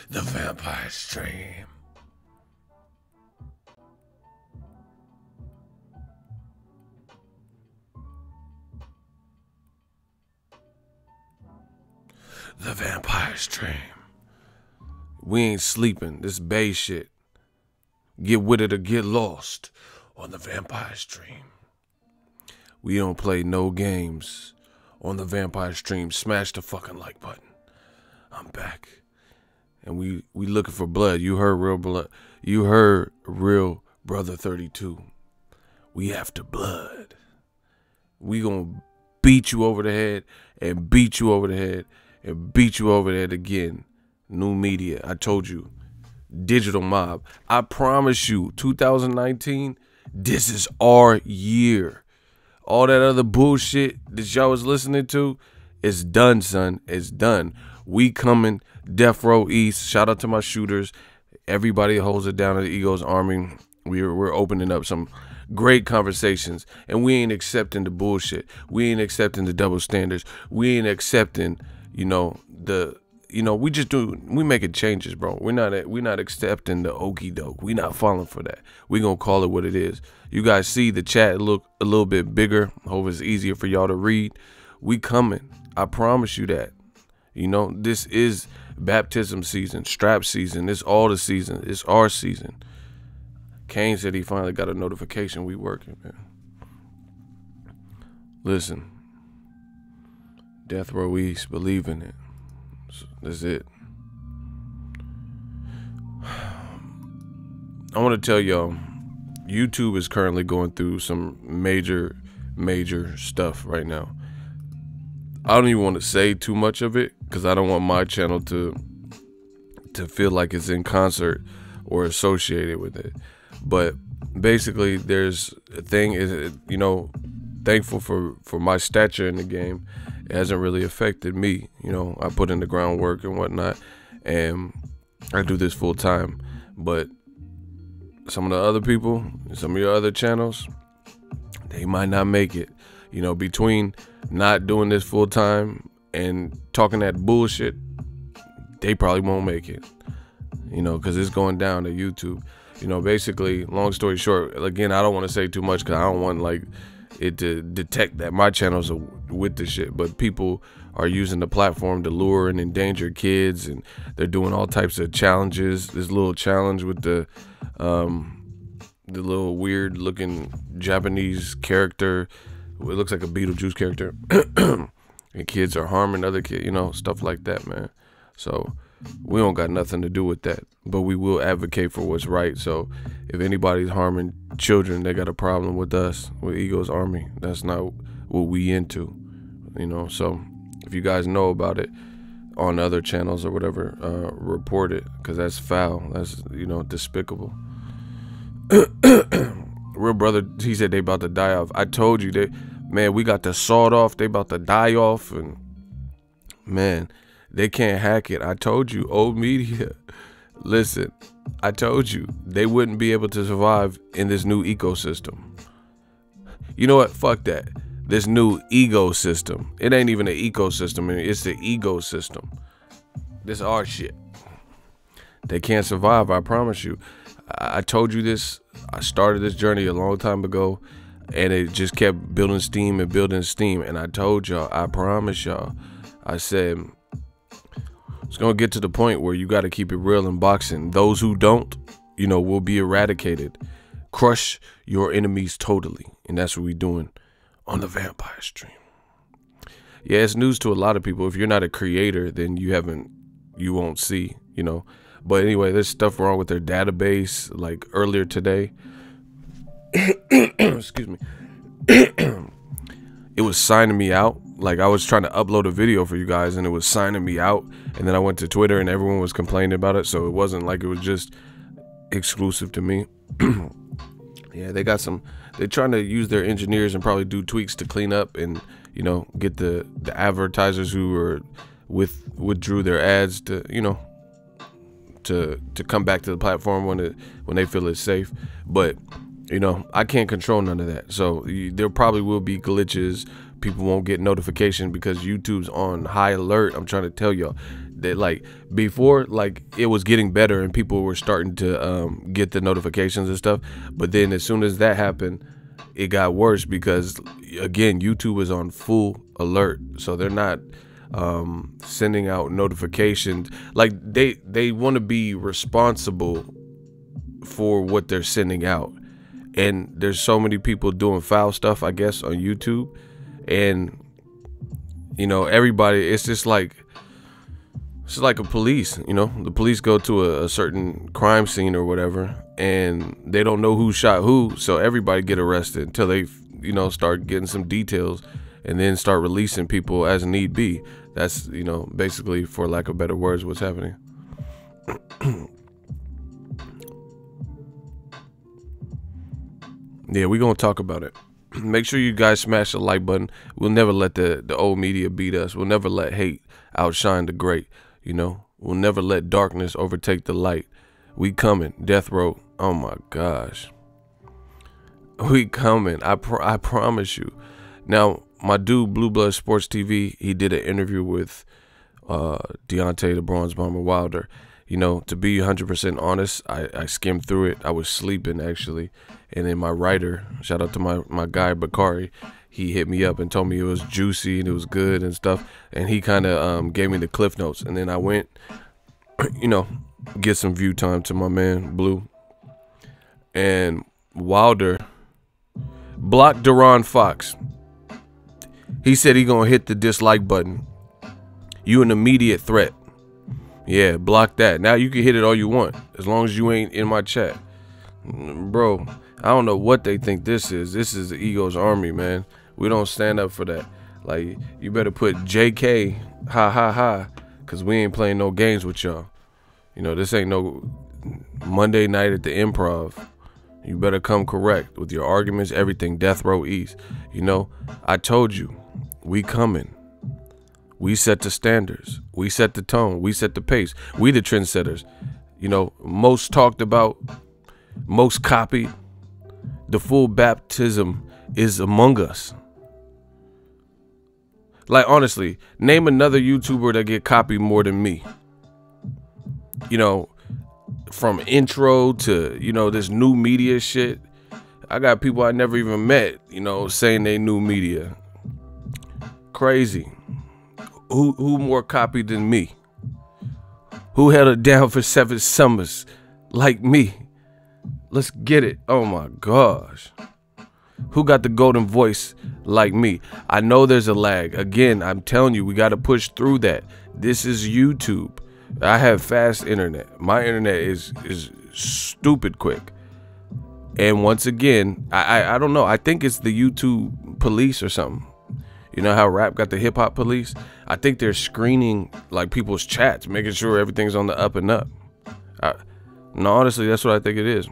The vampire stream. The vampire stream. We ain't sleeping. This Bay shit. Get with it or get lost on the vampire stream. We don't play no games on the vampire stream. Smash the fucking like button. I'm back. And we looking for blood. You heard real blood. You heard real brother 32. We after blood. We gonna beat you over the head and beat you over the head and beat you over the head again. New media. I told you. Digital mob. I promise you, 2019, this is our year. All that other bullshit that y'all was listening to, it's done, son. It's done. We coming. Death Row East. Shout out to my shooters. Everybody holds it down at the Eagles Army. We're opening up some great conversations, and we ain't accepting the bullshit. We ain't accepting the double standards. We ain't accepting, we making changes, bro. We're not accepting the okie doke. We not falling for that. We gonna call it what it is. You guys see the chat look a little bit bigger. Hope it's easier for y'all to read. We coming. I promise you that. This is baptism season, strap season. It's all the season. It's our season. Kane said he finally got a notification. We working, man. Listen. Death Row East, believe in it. That's it. I want to tell y'all, YouTube is currently going through some major stuff right now. I don't even want to say too much of it because I don't want my channel to feel like it's in concert or associated with it. But basically, there's a thing is, thankful for my stature in the game. It hasn't really affected me. I put in the groundwork and whatnot, and I do this full time. But some of the other people, some of your other channels, they might not make it. Between not doing this full time and talking that bullshit, they probably won't make it. Because it's going down to YouTube. Basically, long story short, again, I don't want to say too much because I don't want it to detect that my channels are with the shit, but people are using the platform to lure and endanger kids, and they're doing all types of challenges. This little challenge with the little weird looking Japanese character, it looks like a Beetlejuice character, and kids are harming other kids, stuff like that, man. So we don't got nothing to do with that, but we will advocate for what's right. So if anybody's harming children, they got a problem with us, with Eagles Army. That's not what we into, So if you guys know about it on other channels or whatever, report it, because that's foul. That's, despicable. Real brother, he said they about to die off. I told you we got the sawed off. They about to die off, and man, they can't hack it. I told you, old media. Listen, I told you, they wouldn't be able to survive in this new ecosystem. You know what? Fuck that. This new ecosystem. It ain't even an ecosystem. It's the ego system. This our shit. They can't survive, I promise you. I told you this. I started this journey a long time ago, and it just kept building steam and building steam. And I told y'all, I promise y'all, I said, it's going to get to the point where you got to keep it real in boxing. Those who don't, will be eradicated. Crush your enemies totally. And that's what we're doing on the vampire stream. Yeah, it's news to a lot of people. If you're not a creator, then you won't see, But anyway, there's stuff wrong with their database. Like earlier today, excuse me, it was signing me out. Like I was trying to upload a video for you guys and it was signing me out. And then I went to Twitter and everyone was complaining about it. So it wasn't like it was just exclusive to me. Yeah, they're trying to use their engineers and probably do tweaks to clean up and, get the advertisers who were withdrew their ads to, to come back to the platform when they feel it's safe. But, I can't control none of that. So there probably will be glitches. People won't get notification because YouTube's on high alert. I'm trying to tell y'all, They, like, before, like, it was getting better and people were starting to get the notifications and stuff. But then as soon as that happened, it got worse because, again, YouTube is on full alert. So they're not sending out notifications. Like, they want to be responsible for what they're sending out. And there's so many people doing foul stuff, I guess, on YouTube. And, you know, everybody, it's just like, it's like a police, you know, the police go to a certain crime scene or whatever, and they don't know who shot who. So everybody get arrested until they, you know, start getting some details and then start releasing people as need be. That's, you know, basically, for lack of better words, what's happening. Yeah, we're going to talk about it. Make sure you guys smash the like button. We'll never let the old media beat us. We'll never let hate outshine the great. You know, we'll never let darkness overtake the light. We coming. Death row. Oh, my gosh. We coming. I promise you. Now, my dude, Blue Blood Sports TV, he did an interview with Deontay the Bronze Bomber Wilder. You know, to be 100% honest, I skimmed through it. I was sleeping, actually. And then my writer, shout out to my guy, Bakari, he hit me up and told me it was juicy and it was good and stuff. And he kind of gave me the cliff notes. And then I went, you know, get some view time to my man, Blue. And Wilder blocked Duron Fox. He said he going to hit the dislike button. You an immediate threat. Yeah, block that. Now you can hit it all you want, as long as you ain't in my chat. Bro, I don't know what they think this is. This is the Ego's army, man. We don't stand up for that. Like, you better put JK, ha ha ha, because we ain't playing no games with y'all. You know, this ain't no Monday night at the Improv. You better come correct with your arguments, everything, Death Row East. You know, I told you, we coming. We set the standards. We set the tone. We set the pace. We the trendsetters. You know, most talked about, most copied. The full baptism is among us. Like, honestly, name another YouTuber that get copied more than me. You know, from intro to, you know, this new media shit. I got people I never even met, you know, saying they new media. Crazy. Who more copied than me? Who held it down for 7 summers like me? Let's get it. Oh my gosh. Who got the golden voice like me? I know there's a lag. Again, I'm telling you, we got to push through that. This is YouTube. I have fast internet. My internet is stupid quick. And once again, I don't know. I think it's the YouTube police or something. You know how rap got the hip hop police? I think they're screening like people's chats, making sure everything's on the up and up. No, honestly, that's what I think it is.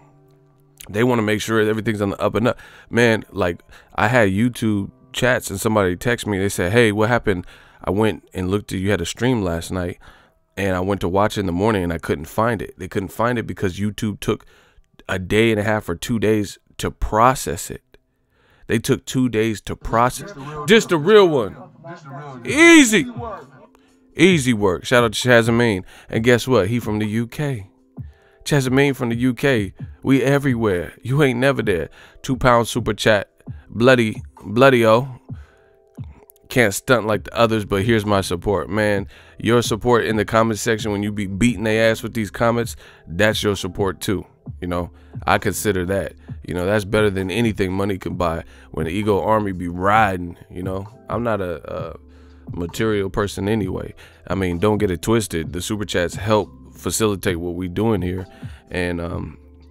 They want to make sure everything's on the up and up. Man, like, I had YouTube chats and somebody text me. They said, hey, what happened? I went and looked at, you had a stream last night, and I went to watch it in the morning and I couldn't find it. They couldn't find it because YouTube took a day and a half or 2 days to process it. They took 2 days to process. Just the real one. Easy. Easy work. Shout out to Shazamine. And guess what? He from the UK. Shazamine from the UK. We everywhere. You ain't never there. £2 super chat. Bloody-o. Can't stunt like the others, but here's my support. Man, your support in the comment section when you be beating their ass with these comments, that's your support too. You know, I consider that. You know, that's better than anything money can buy when the Ego Army be riding. You know, I'm not a material person anyway. I mean, don't get it twisted. The super chats help facilitate what we doing here and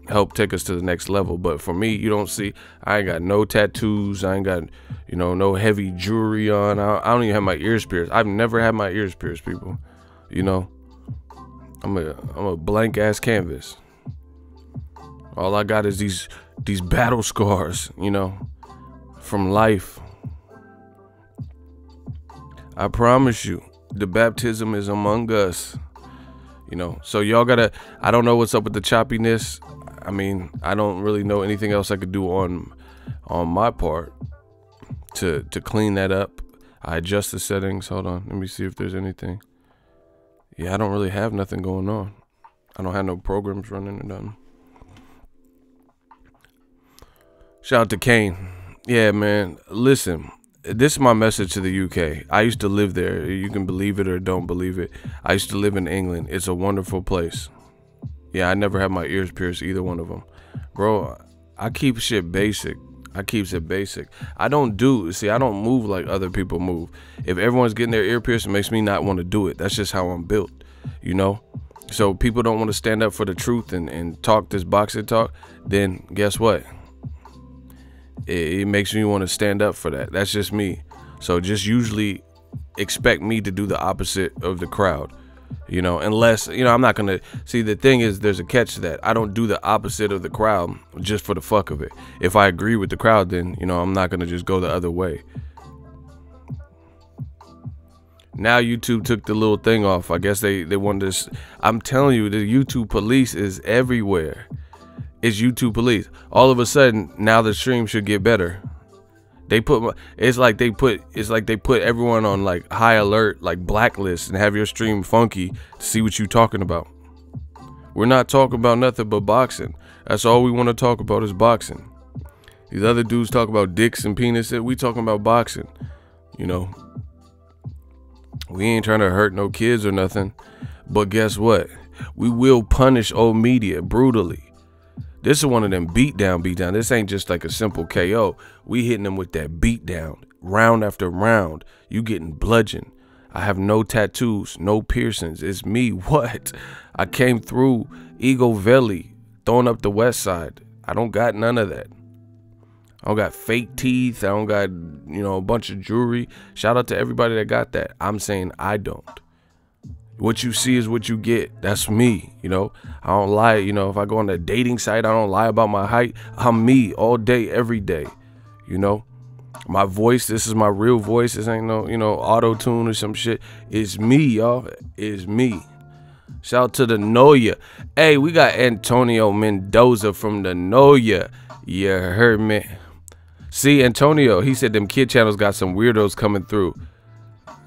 help take us to the next level. But for me, you don't see, I ain't got no tattoos. I ain't got, you know, no heavy jewelry on. I don't even have my ears pierced. I've never had my ears pierced, people. You know, I'm a blank ass canvas. All I got is these battle scars, you know, from life. I promise you, the baptism is among us. You know, so y'all gotta, I don't know what's up with the choppiness. I mean, I don't really know anything else I could do on my part to clean that up. I adjust the settings. Hold on, let me see if there's anything. Yeah, I don't really have nothing going on. I don't have no programs running or nothing. Shout out to Kane. Yeah, man. Listen, this is my message to the UK. I used to live there. You can believe it or don't believe it. I used to live in England. It's a wonderful place. Yeah, I never had my ears pierced, either one of them. Bro, I keep shit basic. I keeps it basic. I don't move like other people move. If everyone's getting their ear pierced, it makes me not want to do it. That's just how I'm built, you know? So people don't want to stand up for the truth and talk this boxing talk, then guess what? It makes me want to stand up for that. That's just me. So just usually expect me to do the opposite of the crowd. You know, unless, you know, I'm not going to see. The thing is, there's a catch to that. I don't do the opposite of the crowd just for the fuck of it. If I agree with the crowd, then, you know, I'm not going to just go the other way. Now YouTube took the little thing off. I guess they wanted this. I'm telling you, the YouTube police is everywhere. It's YouTube police. All of a sudden, now the stream should get better. It's like they put everyone on like high alert, like blacklist, and have your stream funky to see what you talking about. We're not talking about nothing but boxing. That's all we want to talk about is boxing. These other dudes talk about dicks and penises. We talking about boxing. You know, we ain't trying to hurt no kids or nothing. But guess what? We will punish old media brutally. This is one of them beatdown. This ain't just like a simple KO. We hitting them with that beatdown, round after round. You getting bludgeoned. I have no tattoos, no piercings. It's me. What? I came through Ego Valley, throwing up the west side. I don't got none of that. I don't got fake teeth. I don't got, you know, a bunch of jewelry. Shout out to everybody that got that. I'm saying I don't. What you see is what you get. That's me, you know. I don't lie, you know. If I go on a dating site, I don't lie about my height. I'm me all day, every day, you know. My voice, this is my real voice. This ain't no, you know, auto-tune or some shit. It's me, y'all. It's me. Shout out to the Noya. Hey, we got Antonio Mendoza from the Noya. You heard me. See, Antonio, he said them kid channels got some weirdos coming through.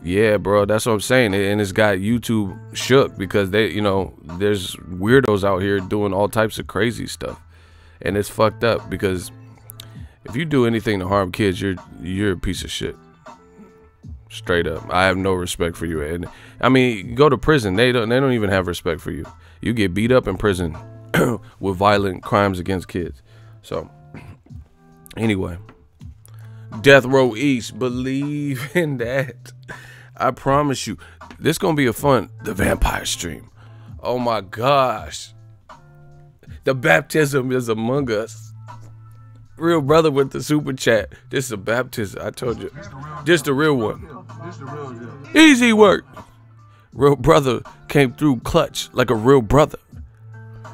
Yeah, bro, that's what I'm saying. And it's got YouTube shook because they, you know, there's weirdos out here doing all types of crazy stuff. And it's fucked up because if you do anything to harm kids, you're a piece of shit. Straight up. I have no respect for you. And I mean, go to prison. They don't even have respect for you. You get beat up in prison with violent crimes against kids. So anyway, Death Row East, believe in that. I promise you, this gonna be the vampire stream. Oh my gosh. The baptism is among us. Real brother with the super chat. This is a baptism, I told you. This the real one. Easy work. Real brother came through clutch like a real brother.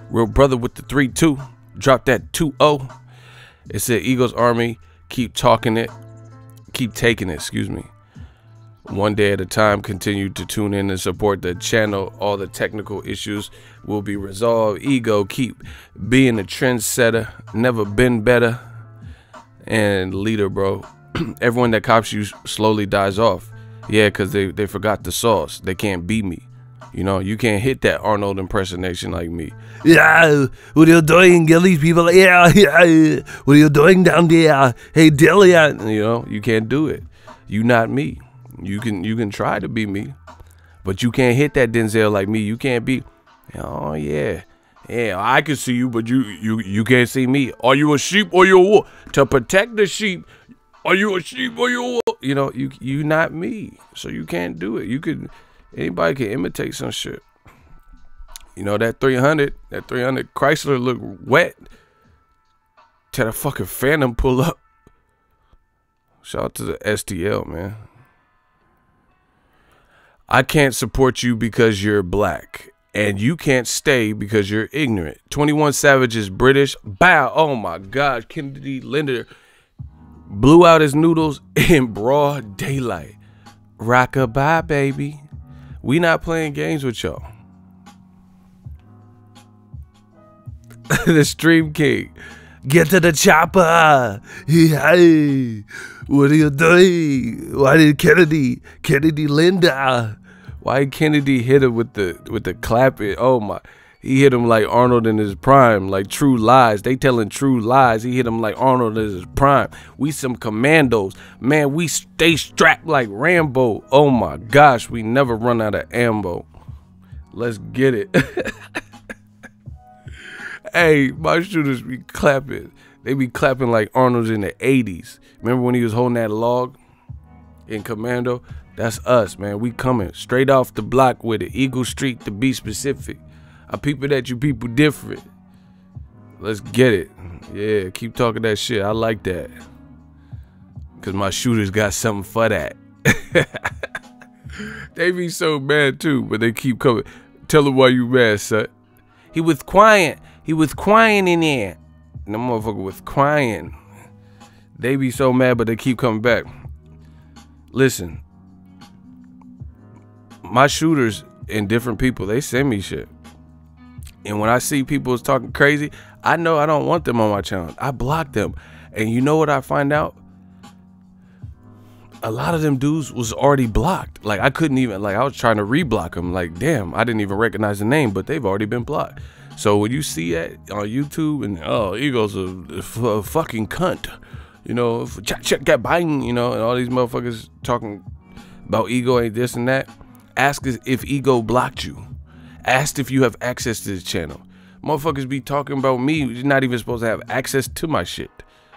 Real brother with the 3-2. Dropped that 2-0. It said Eagles Army, keep talking it. Keep taking it, excuse me. One day at a time, continue to tune in and support the channel. All the technical issues will be resolved. Ego, keep being a trendsetter. Never been better. And leader, bro. Everyone that cops you slowly dies off. Yeah, because they forgot the sauce. They can't be me. You know, you can't hit that Arnold impersonation like me. Yeah, what are you doing? Get these people. Yeah. What are you doing down there? Hey, Delia. You know, you can't do it. You not me. You can try to be me, but you can't hit that Denzel like me. You can't be. Oh yeah, I can see you, but you can't see me. Are you a sheep or you a wolf? To protect the sheep, are you a sheep or you a wolf? You know, you not me, so you can't do it. Anybody can imitate some shit. You know that 300 Chrysler look wet. Till the fucking Phantom pull up. Shout out to the STL, man. I can't support you because you're black. And you can't stay because you're ignorant. 21 Savage is British. Bow. Oh my God. Kennedy Linder blew out his noodles in broad daylight. Rockabye, baby. We not playing games with y'all. The Stream King. Get to the chopper. Hey, what are you doing? Why did Kennedy Linda? Why Kennedy hit him with the clapping? Oh my. He hit him like Arnold in his prime, like True Lies. They telling true lies. He hit him like Arnold in his prime. We some commandos. Man, we stay strapped like Rambo. Oh my gosh, we never run out of ammo. Let's get it. Hey, my shooters be clapping. They be clapping like Arnold's in the 80s. Remember when he was holding that log in Commando? That's us, man. We coming straight off the block with it. Eagle Street, to be specific. I peep it at you people different. Let's get it. Yeah, keep talking that shit. I like that. Because my shooters got something for that. They be so mad too, but they keep coming. Tell them why you mad, son. He was quiet. He was crying in there. And the motherfucker was crying. They be so mad, but they keep coming back. Listen. My shooters and different people, they send me shit. And when I see people is talking crazy, I know I don't want them on my channel. I block them. And you know what I find out? A lot of them dudes was already blocked. Like I couldn't even, like I was trying to reblock them. Like, damn, I didn't even recognize the name, but they've already been blocked. So when you see that on YouTube and, oh, Ego's a fucking cunt, you know, check that Biden, you know, and all these motherfuckers talking about Ego ain't this and that. Ask if Ego blocked you. Ask if you have access to this channel. Motherfuckers be talking about me. You're not even supposed to have access to my shit.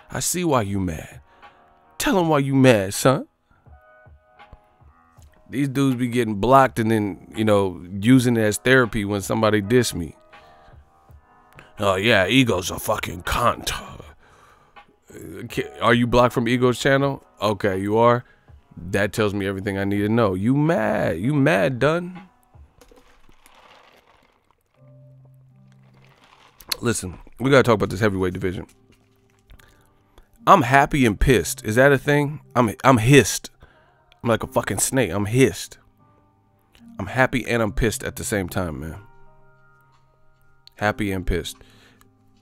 I see why you mad. Tell them why you mad, son. These dudes be getting blocked and then, you know, using it as therapy when somebody diss me. Oh, yeah, Ego's a fucking cunt. Are you blocked from Ego's channel? Okay, you are. That tells me everything I need to know. You mad. You mad, done. Listen, we gotta talk about this heavyweight division. I'm happy and pissed. Is that a thing? I'm hissed. I'm like a fucking snake. I'm hissed. I'm happy and I'm pissed at the same time, man. Happy and pissed.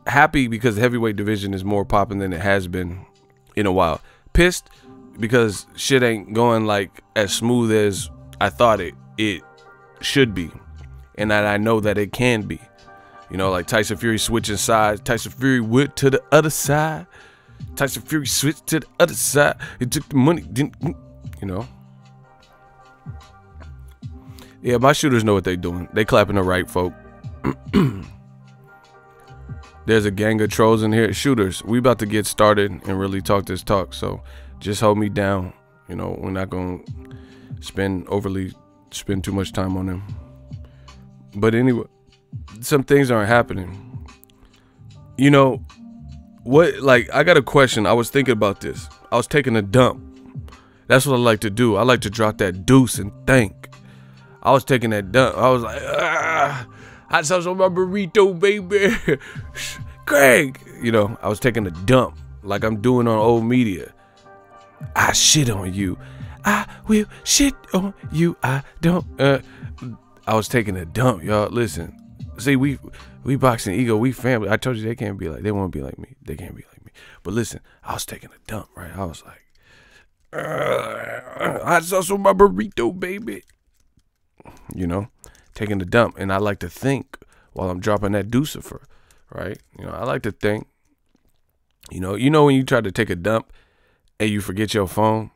Happy because the heavyweight division is more popping than it has been in a while. Pissed because shit ain't going like as smooth as I thought it should be, and that I know that it can be. You know, like Tyson Fury switching sides. Tyson Fury went to the other side. Tyson Fury switched to the other side. He took the money, didn't, you know. Yeah, my shooters know what they doing. They clapping the right folk. There's a gang of trolls in here. Shooters, we about to get started and really talk this talk. So just hold me down. You know, we're not going to spend too much time on them. But anyway, some things aren't happening. You know, what, like, I got a question. I was thinking about this. I was taking a dump. That's what I like to do. I like to drop that deuce and think. I was taking that dump. I was like, I saw some my burrito, baby. Craig. You know, I was taking a dump like I'm doing on old media. I shit on you. I will shit on you. I don't. I was taking a dump, y'all. Listen. See, we boxing ego, we family. I told you they can't be like, they won't be like me. They can't be like me. But listen, I was taking a dump, right? I was like, I saw some my burrito, baby. You know, taking a dump. And I like to think while I'm dropping that Deucifer, right? You know, I like to think. You know when you try to take a dump and you forget your phone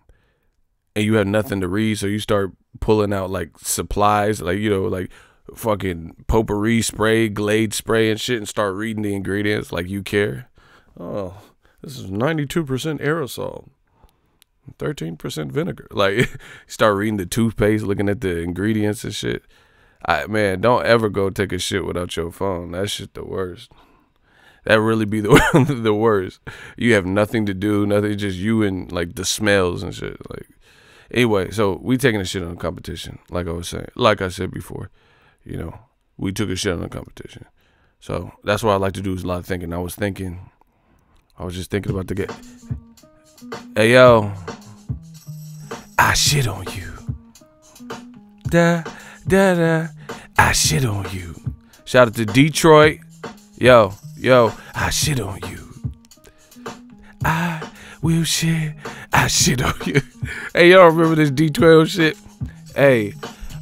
and you have nothing to read, so you start pulling out like supplies, like, you know, like fucking potpourri spray, Glade spray and shit, and start reading the ingredients like you care. Oh, this is 92% aerosol, 13% vinegar. Like, start reading the toothpaste, looking at the ingredients and shit. Man, don't ever go take a shit without your phone. That shit the worst. That really be the worst. You have nothing to do, nothing, just you and like the smells and shit. Like, anyway, so we taking a shit on the competition, like I was saying, like I said before. You know, we took a shit on the competition. So that's what I like to do, is a lot of thinking. I was just thinking about the game. Hey, yo, I shit on you. Da, da, da, I shit on you. Shout out to Detroit. Yo, I shit on you. I will shit. I shit on you. Hey, y'all remember this D12 shit? Hey,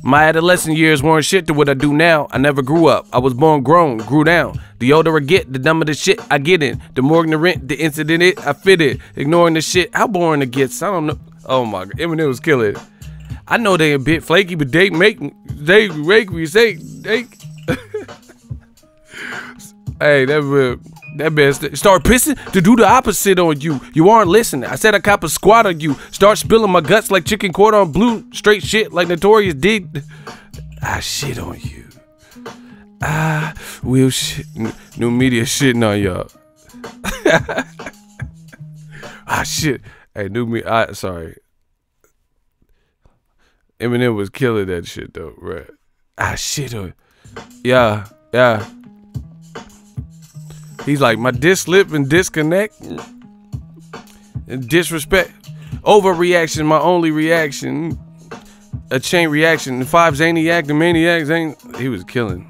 My adolescent years weren't shit to what I do now. I never grew up. I was born grown, grew down. The older I get, the dumber the shit I get in. The more ignorant the incident I fit it. Ignoring the shit, how boring it gets. I don't know. Oh my God, Eminem was killing it. I know they a bit flaky, but they make me say they. Hey, that man start pissing to do the opposite on you. You aren't listening. I said I cop a squat on you. Start spilling my guts like chicken quarter on blue. Straight shit like Notorious did. I shit on you. Will shit. New media shitting on y'all. Shit. Hey, sorry. Eminem was killing that shit though, right? Shit on. Yeah. He's like, my slip and disconnect and disrespect. Overreaction, my only reaction. A chain reaction. The 5 Zaniac, the maniacs ain't. He was killing.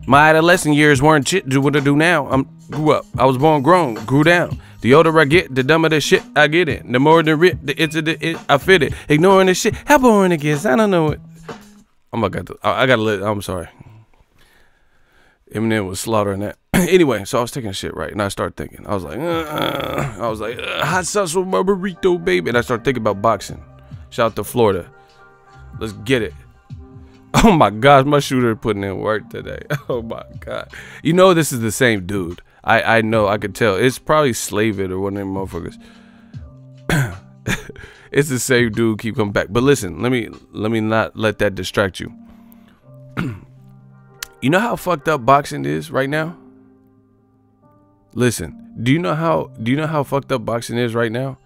My adolescent years weren't shit to what I do now. I grew up. I was born grown, grew down. The older I get, the dumber the shit I get in. The more the incident I fit it. Ignoring the shit. How boring it gets. I don't know it. I gotta let. I'm sorry. Eminem was slaughtering that. Anyway, so I was taking shit, right? And I started thinking. I was like, hot sauce with my burrito, baby. And I started thinking about boxing. Shout out to Florida. Let's get it. Oh my gosh, my shooter putting in work today. Oh my God. You know this is the same dude. I know, I could tell. It's probably Slave It or one of them motherfuckers. It's the same dude keep coming back. But listen, let me not let that distract you. You know how fucked up boxing is right now? Listen, do you know how fucked up boxing is right now?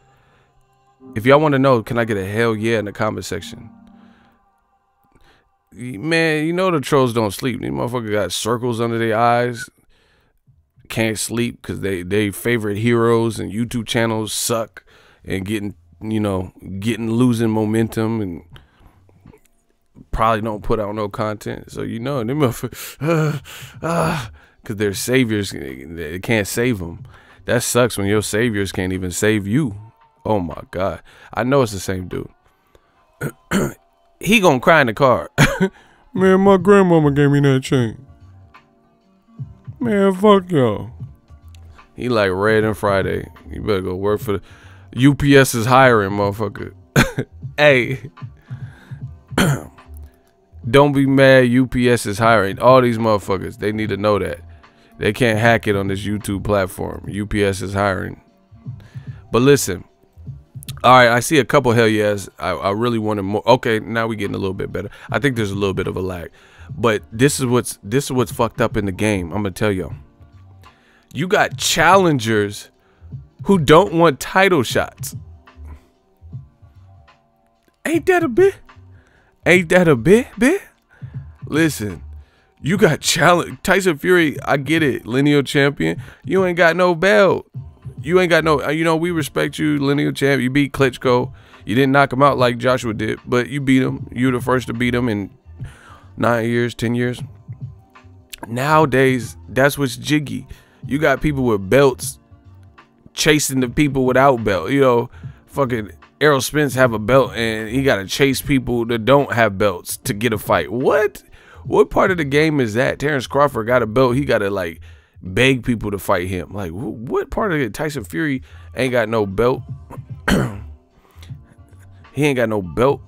If y'all want to know, can I get a hell yeah in the comment section? Man, you know the trolls don't sleep. These motherfuckers got circles under their eyes. Can't sleep because they favorite heroes and YouTube channels suck and losing momentum and probably don't put out no content. So them motherfuckers, because their saviors, they can't save them. That sucks when your saviors can't even save you. Oh my God. I know it's the same dude. He gonna cry in the car. Man, my grandmama gave me that chain. Man, fuck y'all. He like Red and Friday. You better go work for the UPS is hiring, motherfucker. Hey. Don't be mad, UPS is hiring. All these motherfuckers, they need to know that. They can't hack it on this YouTube platform. UPS is hiring. But listen. All right, I see a couple hell yes. I really wanted more. Okay, now we're getting a little bit better. I think there's a little bit of a lag. But this is what's fucked up in the game. I'm gonna tell y'all. You got challengers who don't want title shots. Ain't that a bit? Ain't that a bit? Listen, you got Tyson Fury, I get it, lineal champion. You ain't got no belt. You ain't got no, we respect you, lineal champ. You beat Klitschko. You didn't knock him out like Joshua did, but you beat him. You were the first to beat him in 9 years, 10 years. Nowadays, that's what's jiggy. You got people with belts chasing the people without belt. Fucking Errol Spence have a belt and he got to chase people that don't have belts to get a fight. What part of the game is that? Terrence Crawford got a belt. He got to like beg people to fight him. Like, what part of it? Tyson Fury ain't got no belt. He ain't got no belt.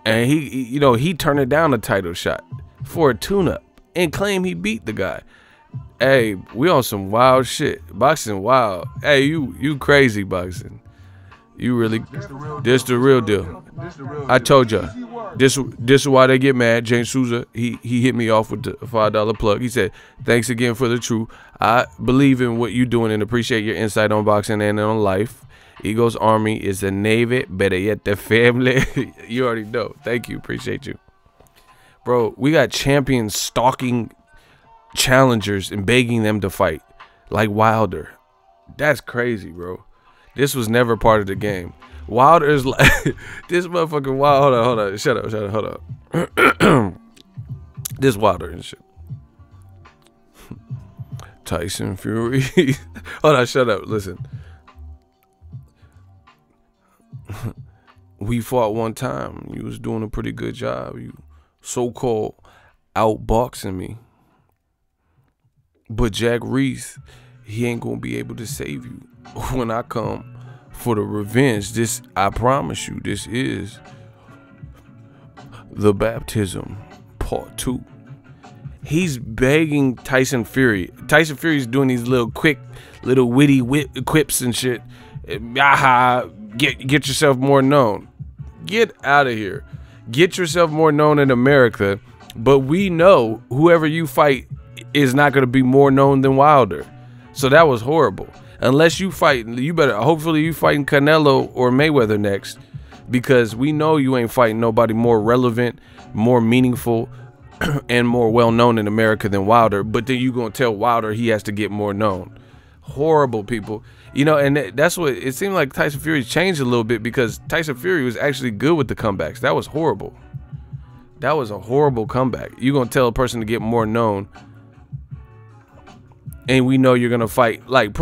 And he turned down a title shot for a tune-up and claim he beat the guy. Hey, we on some wild shit. Boxing wild. Hey, you crazy boxing. You really, this the real deal. I told ya. This is why they get mad. James Souza, he hit me off with the $5 plug. He said, thanks again for the truth. I believe in what you're doing and appreciate your insight on boxing and on life. Eagles Army is the Navy, better yet the family. You already know. Thank you. Appreciate you. Bro, we got champions stalking challengers and begging them to fight. Like Wilder. That's crazy, bro. This was never part of the game. Wilder is like this motherfucking Wild. Hold on. Shut up. Hold up. This Wilder and shit. Tyson Fury. Hold on. Shut up. Listen. we fought one time. You was doing a pretty good job. You so-called outboxing me. But Jack Reese, he ain't gonna be able to save you when I come for the revenge. This, I promise you, this is the baptism part 2. He's begging Tyson Fury. Tyson Fury's doing these little quick, little witty quips and shit. Aha, get yourself more known. Get out of here. Get yourself more known in America. But we know whoever you fight is not going to be more known than Wilder. So that was horrible. Unless you fight, you better, hopefully you fighting Canelo or Mayweather next, because we know you ain't fighting nobody more relevant, more meaningful, and more well-known in America than Wilder. But then you going to tell Wilder he has to get more known. Horrible, people. You know, and that's what it seemed like. Tyson Fury's changed a little bit, because Tyson Fury was actually good with the comebacks. That was horrible. That was a horrible comeback. You're going to tell a person to get more known, and we know you're going to fight. Like,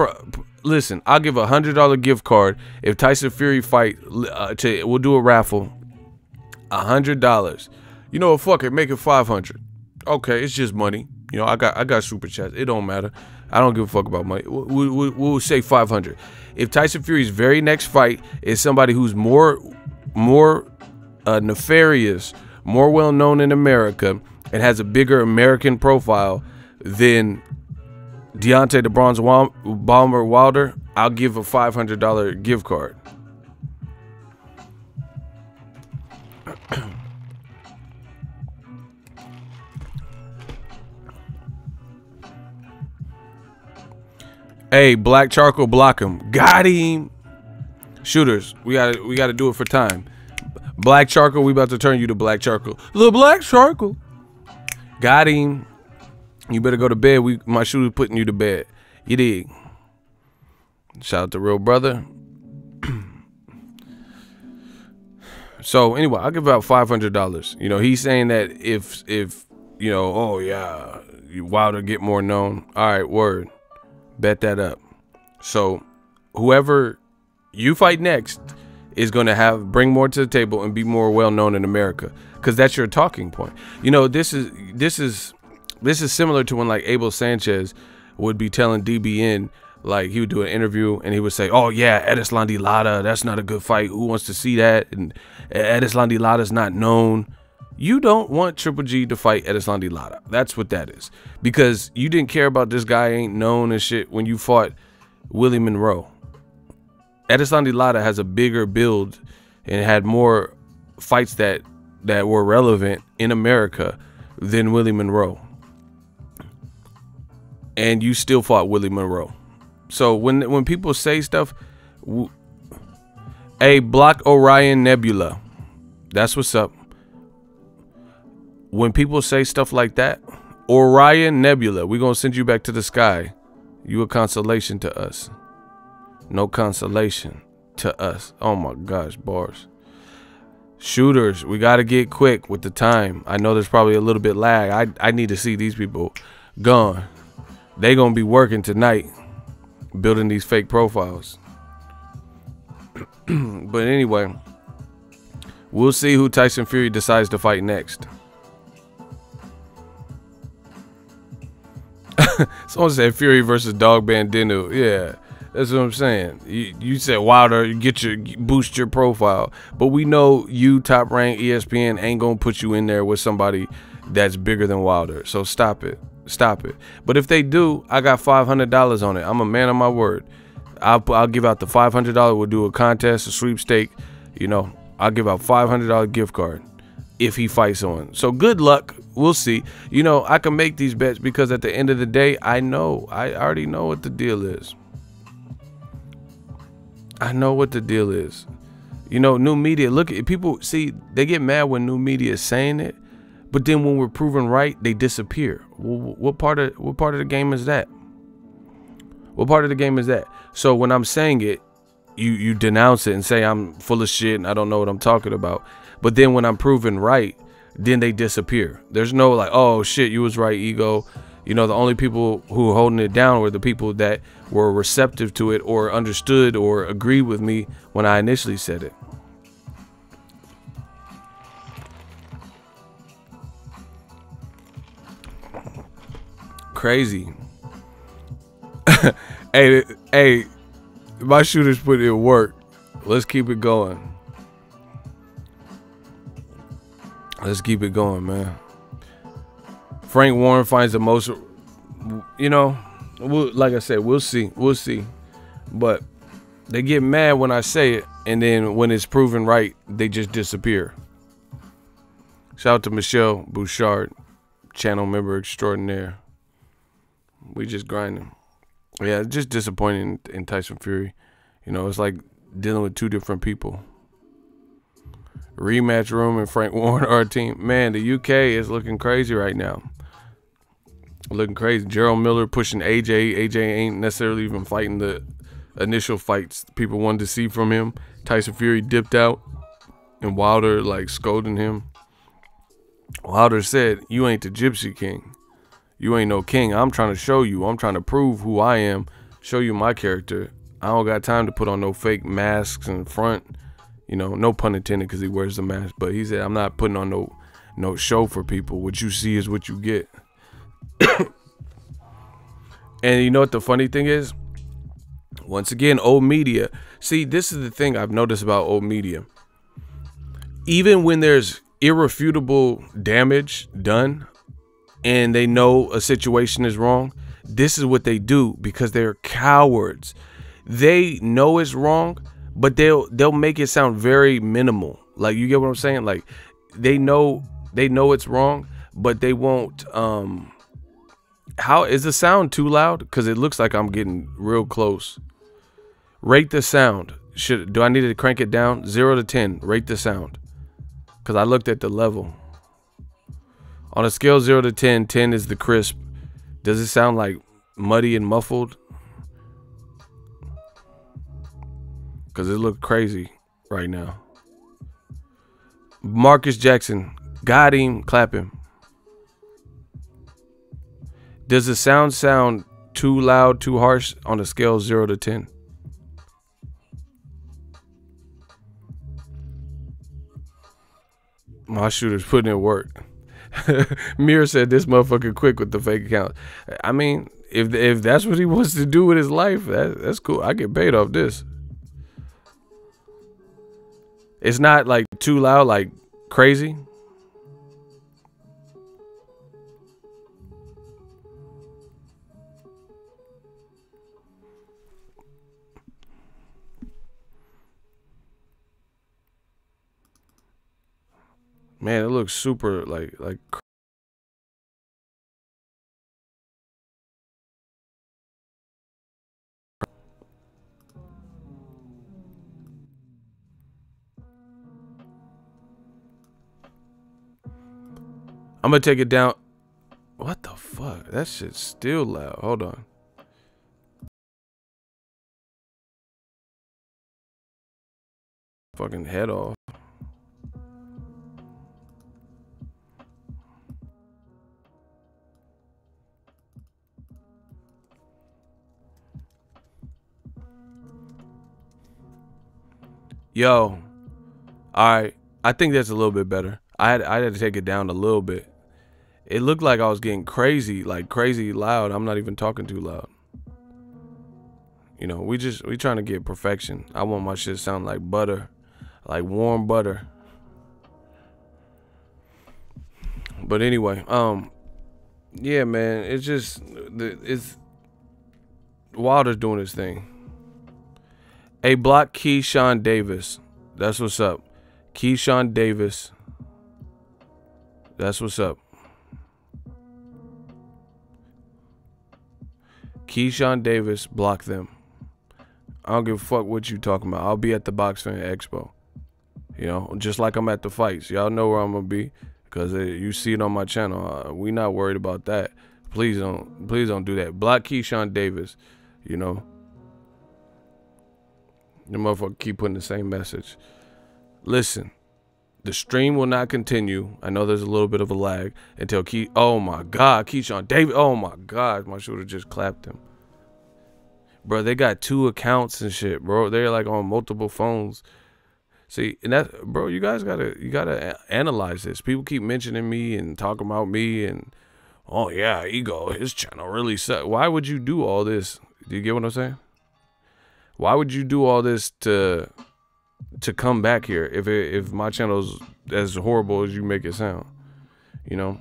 listen, I'll give a $100 gift card if Tyson Fury fight. We'll do a raffle. $100. You know what? Fuck it. Make it 500. Okay, it's just money. You know, I got super chats. It don't matter. I don't give a fuck about money. We'll say 500. If Tyson Fury's very next fight is somebody who's more nefarious, more well known in America, and has a bigger American profile than Deontay the Bronze Bomber Wilder, I'll give a $500 gift card. Hey, black charcoal, block him. Got him. Shooters, we gotta do it for time. Black charcoal, we about to turn you to black charcoal. The black charcoal. Got him. You better go to bed. My shooter's putting you to bed. You dig? Shout out to Real Brother. So anyway, I'll give out $500. You know, he's saying that if you know, oh yeah, Wilder get more known. All right, word. Bet that up. So whoever you fight next is going to bring more to the table and be more well known in America, because that's your talking point. You know, this is similar to when like Abel Sanchez would be telling DBN, like he would do an interview and he would say, oh yeah, Erislandy Lara, that's not a good fight. Who wants to see that? And Erislandy Lara's not known. You don't want Triple G to fight Erislandy Lara. That's what that is. Because you didn't care about this guy ain't known and shit when you fought Willie Monroe. Erislandy Lara has a bigger build and had more fights that were relevant in America than Willie Monroe. And you still fought Willie Monroe. So when people say stuff, hey, block Orion Nebula. That's what's up. When people say stuff like that, Orion Nebula, we're going to send you back to the sky. You a consolation to us. No consolation to us. Oh my gosh, bars. Shooters, we got to get quick with the time. I know there's probably a little bit lag. I need to see these people gone. They going to be working tonight, building these fake profiles. But anyway, we'll see who Tyson Fury decides to fight next. Someone said Fury versus Dog Bandino. Yeah, that's what I'm saying. You said Wilder, boost your profile, but we know you, Top Rank, ESPN ain't gonna put you in there with somebody that's bigger than Wilder. So stop it. But if they do, I got $500 on it. I'm a man of my word. I'll give out the $500. We'll do a contest, a sweepstake. You know, I'll give out $500 gift card if he fights someone. So good luck. We'll see. You know, I can make these bets because at the end of the day, I already know what the deal is. I know what the deal is. You know, new media, look at people, see, they get mad when new media is saying it, but then when we're proven right, they disappear. What part of the game is that? What part of the game is that? So when I'm saying it, you denounce it and say I'm full of shit and I don't know what I'm talking about. But then when I'm proven right, then they disappear. There's no like, oh shit, you was right, ego. You know, the only people who were holding it down were the people that were receptive to it or understood or agreed with me when I initially said it. crazy. Hey, my shooters put in work. Let's keep it going. Let's keep it going, man. Frank Warren finds the most, you know, like I said, we'll see. We'll see. But they get mad when I say it, and then when it's proven right, they just disappear. Shout out to Michelle Bouchard, channel member extraordinaire. We just grinding. Yeah, it's just disappointing in Tyson Fury. You know, it's like dealing with two different people. Rematch room and Frank Warren, our team. Man, the UK is looking crazy right now. Looking crazy. Jarell Miller pushing AJ. AJ ain't necessarily even fighting the initial fights people wanted to see from him. Tyson Fury dipped out, and Wilder like scolding him. Wilder said, "You ain't the Gypsy King. You ain't no king. I'm trying to show you. I'm trying to prove who I am. Show you my character. I don't got time to put on no fake masks in front." You know, no pun intended because he wears the mask. But he said, "I'm not putting on no show for people. What you see is what you get." And you know what the funny thing is? Once again, old media. See, this is the thing I've noticed about old media. Even when there's irrefutable damage done and they know a situation is wrong, this is what they do because they're cowards. They know it's wrong, but they'll make it sound very minimal. Like, you get what I'm saying? Like, they know it's wrong, but they won't. How is the sound too loud? Because it looks like I'm getting real close. Rate the sound. Do I need to crank it down? 0 to 10. Rate the sound. Because I looked at the level. On a scale 0 to 10, 10 is the crisp. Does it sound like muddy and muffled? Because it looked crazy right now. Marcus Jackson. Got him. Clap him. Does the sound too loud, too harsh on a scale 0 to 10? My shooter's putting in work. Mir said this motherfucker quick with the fake account. I mean, if that's what he wants to do with his life, that's cool. I get paid off this. It's not like too loud, like crazy. Man, it looks super like. I'm gonna take it down. What the fuck? That shit's still loud. Hold on. Fucking head off. Yo, all right. I think that's a little bit better. I had to take it down a little bit. It looked like I was getting crazy, like crazy loud. I'm not even talking too loud. You know, we trying to get perfection. I want my shit to sound like butter, like warm butter. But anyway, yeah, man, it's Wilder's doing his thing. Hey, block Keyshawn Davis. That's what's up. Keyshawn Davis. That's what's up. Keyshawn Davis, block them. I don't give a fuck what you talking about. I'll be at the Fan Expo. You know, just like I'm at the fights. Y'all know where I'm gonna be because you see it on my channel. We not worried about that. Please don't do that. Block Keyshawn Davis. You know. The motherfucker keep putting the same message. Listen, the stream will not continue. I know there's a little bit of a lag until oh my God, Keyshawn Davis. Oh my God, my shooter just clapped him. Bro, they got 2 accounts and shit, bro. They're like on multiple phones. See, and that, bro, you guys gotta analyze this. People keep mentioning me and talking about me and oh yeah, ego, his channel really sucks. Why would you do all this? Do you get what I'm saying? Why would you do all this to come back here if my channel's as horrible as you make it sound? You know,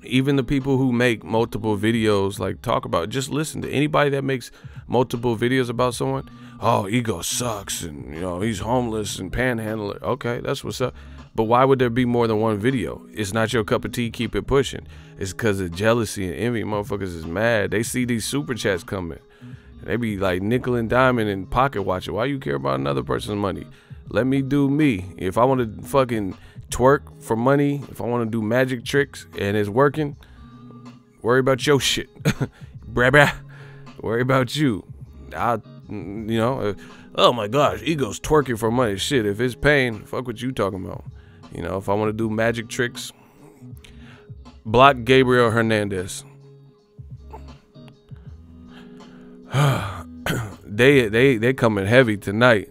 even the people who make multiple videos, like talk about, just listen to anybody that makes multiple videos about someone. Oh, ego sucks, and you know, he's homeless and panhandler. Okay, that's what's up. But why would there be more than one video? It's not your cup of tea, keep it pushing. It's because of jealousy and envy. Motherfuckers is mad. They see these super chats coming. They be like nickel and diamond and pocket watching. Why you care about another person's money? Let me do me. If I want to fucking twerk for money, if I want to do magic tricks and it's working, worry about your shit. Brah. Worry about you. You know, oh my gosh, ego's twerking for money. Shit, if it's pain, fuck what you talking about. You know, if I want to do magic tricks, block Gabriel Hernandez. they coming heavy tonight,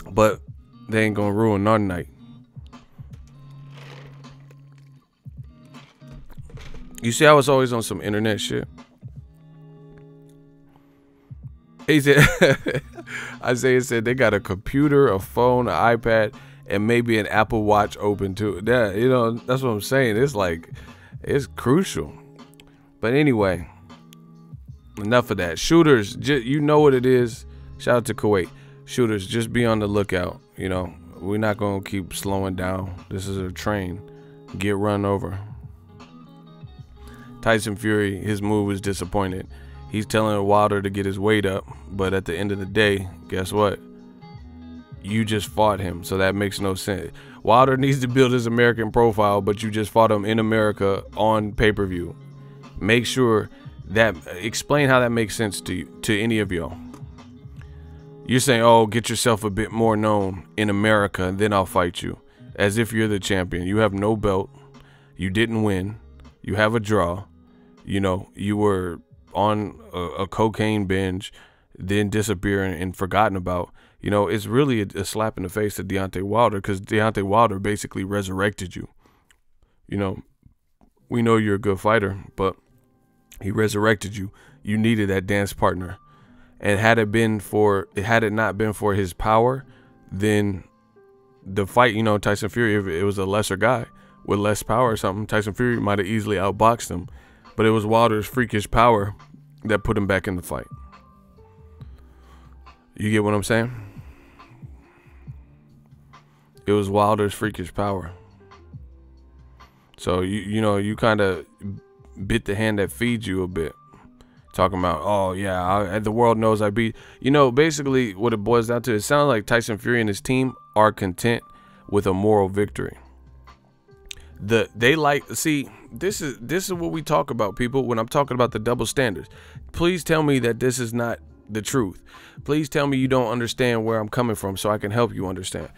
but they ain't gonna ruin our night. You see, I was always on some internet shit. He said, Isaiah said they got a computer, a phone, an iPad, and maybe an Apple Watch open too. That, you know, that's what I'm saying. It's like, it's crucial. But anyway, enough of that. Shooters, you know what it is. Shout out to Kuwait. Shooters, just be on the lookout. You know, we're not going to keep slowing down. This is a train. Get run over. Tyson Fury, his move was disappointed. He's telling Wilder to get his weight up, but at the end of the day, guess what? You just fought him, so that makes no sense. Wilder needs to build his American profile, but you just fought him in America on pay-per-view. Make sure that, explain how that makes sense to you, to any of y'all. You're saying, oh, get yourself a bit more known in America, and then I'll fight you. As if you're the champion. You have no belt. You didn't win. You have a draw. You know, you were on a cocaine binge, then disappearing and forgotten about. You know, it's really a slap in the face to Deontay Wilder, because Deontay Wilder basically resurrected you. You know, we know you're a good fighter, but he resurrected you. You needed that dance partner. And had it not been for his power, then the fight, you know, Tyson Fury, if it was a lesser guy with less power or something, Tyson Fury might have easily outboxed him. But it was Wilder's freakish power that put him back in the fight. You get what I'm saying? It was Wilder's freakish power. So, you know, you kind of bit the hand that feeds you a bit. Talking about, oh, yeah, the world knows I beat. You know, basically what it boils down to, it sounds like Tyson Fury and his team are content with a moral victory. See, this is what we talk about, people, when I'm talking about the double standards. Please tell me that this is not the truth. Please tell me you don't understand where I'm coming from so I can help you understand.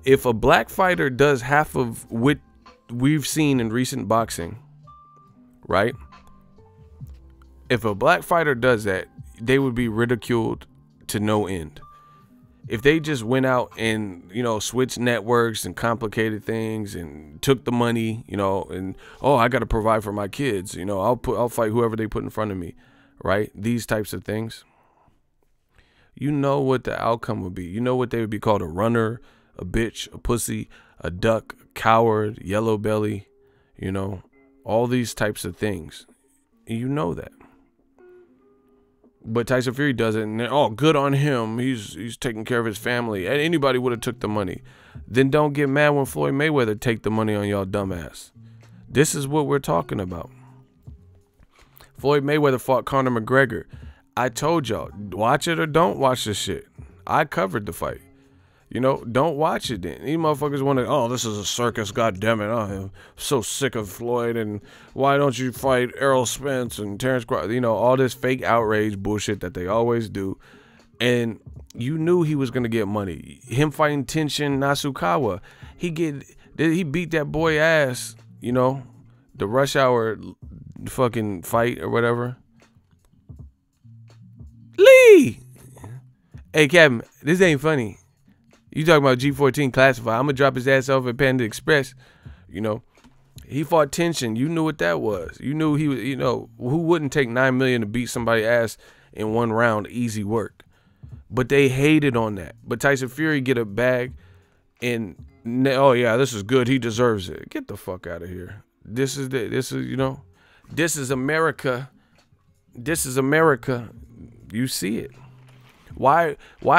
If a black fighter does half of what we've seen in recent boxing, right? If a black fighter does that, they would be ridiculed to no end. If they just went out and, you know, switched networks and complicated things and took the money, you know, and, oh, I got to provide for my kids, you know, I'll fight whoever they put in front of me, right? These types of things. You know what the outcome would be. You know what they would be called: a runner, a bitch, a pussy, a duck, a coward, yellow belly, you know, all these types of things. And you know that. But Tyson Fury does it, and oh, good on him. He's taking care of his family. And anybody would have took the money. Then don't get mad when Floyd Mayweather take the money on y'all dumbass. This is what we're talking about. Floyd Mayweather fought Conor McGregor. I told y'all, watch it or don't watch this shit. I covered the fight. You know, don't watch it then. These motherfuckers want to, oh, this is a circus, goddammit. Oh, I'm so sick of Floyd, and why don't you fight Errol Spence and Terrence Crawford? You know, all this fake outrage bullshit that they always do. And you knew he was going to get money. Him fighting Tenshin Nasukawa, he beat that boy ass, you know, the rush hour fucking fight or whatever. Lee! Hey, Captain, this ain't funny. You talking about G14 classified. I'm going to drop his ass off at Panda Express. You know, He fought tension. You knew what that was. You knew he was, you know, who wouldn't take $9 million to beat somebody's ass in one round? Easy work. But they hated on that. But Tyson Fury get a bag and, oh yeah, this is good. He deserves it. Get the fuck out of here. This is you know, this is America. This is America. You see it. Why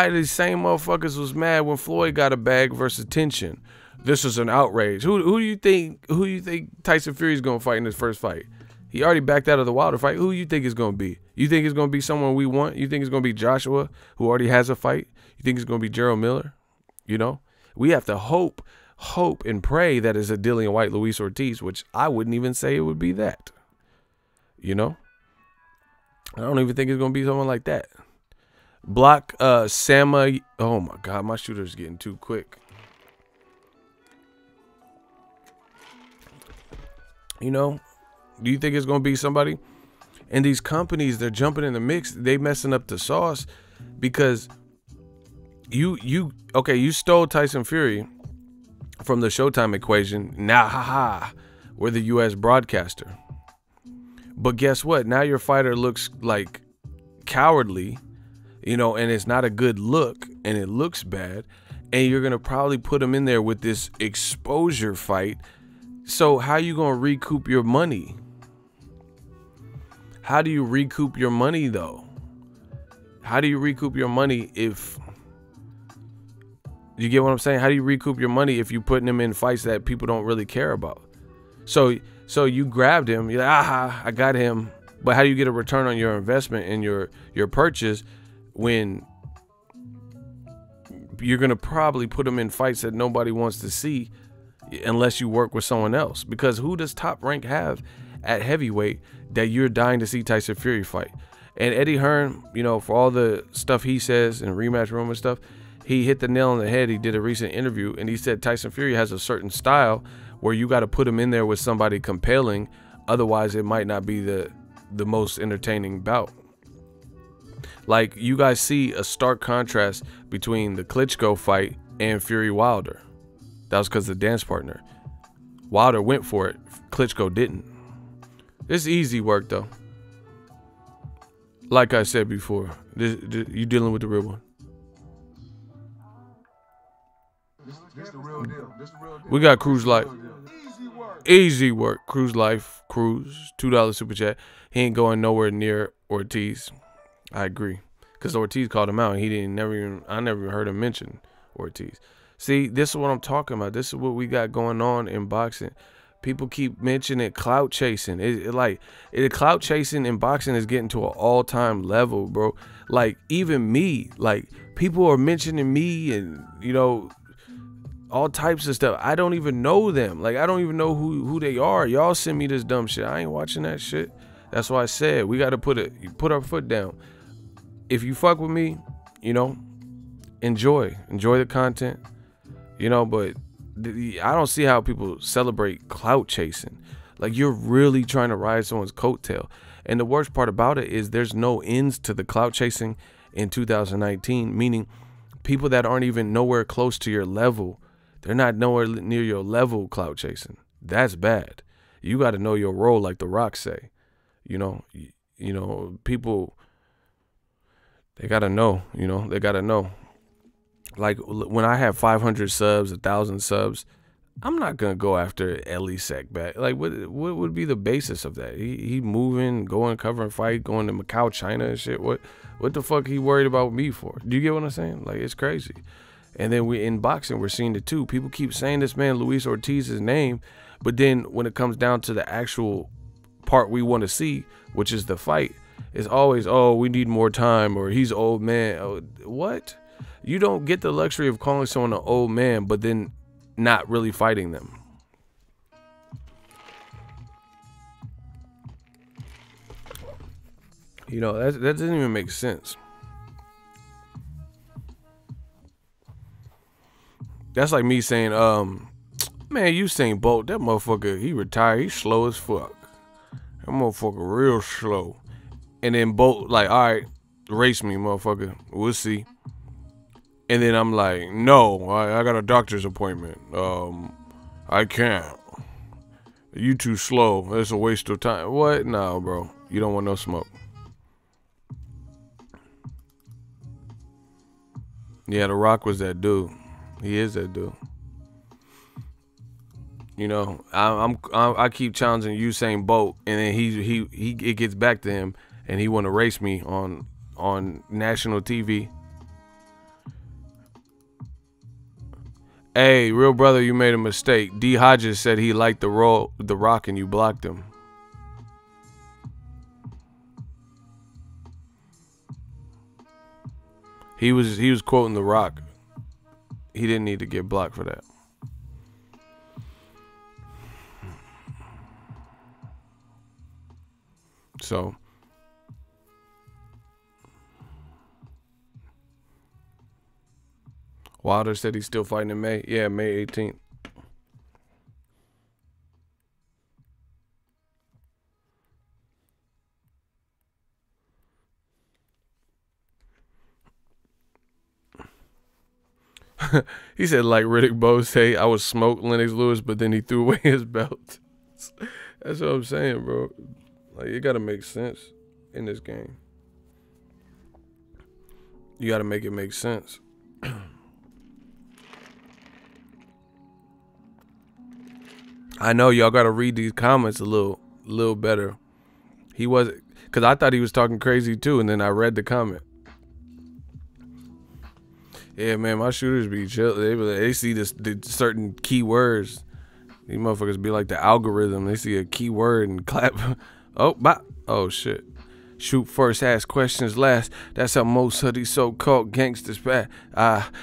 these same motherfuckers was mad when Floyd got a bag versus tension? This is an outrage. Who do you think Tyson Fury is gonna fight in his first fight? He already backed out of the Wilder fight. Who you think it's gonna be? You think it's gonna be someone we want? You think it's gonna be Joshua, who already has a fight? You think it's gonna be Jarell Miller? You know, we have to hope and pray that it's a Dillian White, Luis Ortiz, which I wouldn't even say it would be that. You know, I don't even think it's gonna be someone like that. Block Sama. Oh my God, my shooter's getting too quick. You know, do you think it's going to be somebody? And these companies, they're jumping in the mix. They messing up the sauce because you stole Tyson Fury from the Showtime equation. Now, we're the U.S. broadcaster. But guess what? Now your fighter looks like cowardly, you know, and it's not a good look and it looks bad. And you're going to probably put him in there with this exposure fight. So how you going to recoup your money? How do you recoup your money, though? How do you recoup your money if... You get what I'm saying? How do you recoup your money if you're putting him in fights that people don't really care about? So you grabbed him. You're like, I got him. But how do you get a return on your investment and your purchase when you're going to probably put him in fights that nobody wants to see unless you work with someone else? Because who does Top Rank have at heavyweight that you're dying to see Tyson Fury fight? And Eddie Hearn, you know, for all the stuff he says in rematch room and stuff, he hit the nail on the head. He did a recent interview and he said Tyson Fury has a certain style where you got to put him in there with somebody compelling. Otherwise, it might not be the most entertaining bout. Like, you guys see a stark contrast between the Klitschko fight and Fury Wilder. That was because of the dance partner. Wilder went for it. Klitschko didn't. It's easy work, though. Like I said before, you dealing with the real one. This the real deal. This the real deal. We got Cruise Life. Easy work. Easy work. Cruise Life. Cruise. $2 super chat. He ain't going nowhere near Ortiz. I agree. Because Ortiz called him out. I never even heard him mention Ortiz. See, this is what I'm talking about. This is what we got going on in boxing. People keep mentioning clout chasing. Clout chasing in boxing is getting to an all-time level, bro. Like, even me, like, people are mentioning me and, you know, all types of stuff. I don't even know them. Like, I don't even know who they are. Y'all send me this dumb shit. I ain't watching that shit. That's why I said we got to put our foot down. If you fuck with me, you know, enjoy the content, you know, but I don't see how people celebrate clout chasing. Like, you're really trying to ride someone's coattail. And the worst part about it is there's no ends to the clout chasing in 2019, meaning people that aren't even nowhere close to your level. They're not nowhere near your level clout chasing. That's bad. You got to know your role, like The Rock say. You know, people, they got to know, you know, they got to know. Like, when I have 500 subs, 1,000 subs, I'm not going to go after Ellie Sackback. Like, what would be the basis of that? He moving, going, covering fight, going to Macau, China and shit. What the fuck he worried about me for? Do you get what I'm saying? Like, it's crazy. And then in boxing, we're seeing it too. People keep saying this man Luis Ortiz's name, but then when it comes down to the actual part we want to see, which is the fight, it's always, oh, we need more time, or he's old man. Oh, what? You don't get the luxury of calling someone an old man, but then not really fighting them. You know, that doesn't even make sense. That's like me saying, man, Usain Bolt, that motherfucker, he retired, he's slow as fuck. That motherfucker real slow. And then Bolt, like, all right, race me, motherfucker. We'll see. And then I'm like, no, I got a doctor's appointment. I can't. You too slow. It's a waste of time. What? No, bro. You don't want no smoke. Yeah, The Rock was that dude. He is that dude. You know, I keep challenging Usain Bolt, and then it gets back to him, and he want to race me on national TV. Hey, real brother, you made a mistake. D. Hodges said he liked the Rock, and you blocked him. He was quoting The Rock. He didn't need to get blocked for that. So Wilder said he's still fighting in May. Yeah, May 18th. He said, like Riddick Bowe say, I was smoked Lennox Lewis, but then he threw away his belt. That's what I'm saying, bro. Like, it gotta make sense in this game. You gotta make it make sense. I know y'all gotta read these comments a little better. He was, cause I thought he was talking crazy too, and then I read the comment. Yeah, man, my shooters be chill. They see the certain keywords. These motherfuckers be like the algorithm. They see a keyword and clap. Oh, bop. Oh, shit. Shoot first, ask questions last. That's how most of these so-called gangsters pass.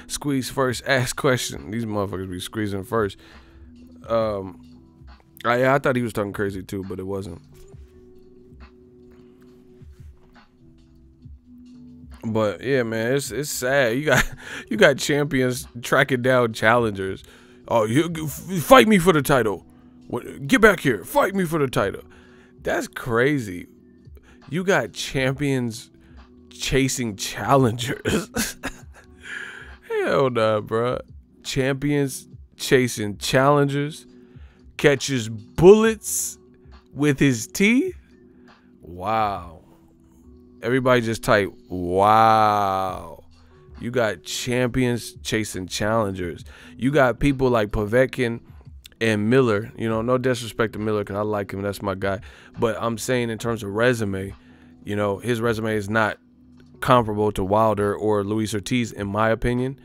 Squeeze first, ask question. These motherfuckers be squeezing first. I thought he was talking crazy too, but it wasn't. But yeah, man, it's sad. You got champions tracking down challengers. Oh, you fight me for the title. Get back here. Fight me for the title. That's crazy. You got champions chasing challengers. Hell nah, bro. Champions chasing challengers. Catches bullets with his teeth. Wow. Everybody just type, wow. You got champions chasing challengers. You got people like Povetkin and Miller. You know, no disrespect to Miller because I like him. That's my guy. But I'm saying in terms of resume, you know, his resume is not comparable to Wilder or Luis Ortiz, in my opinion.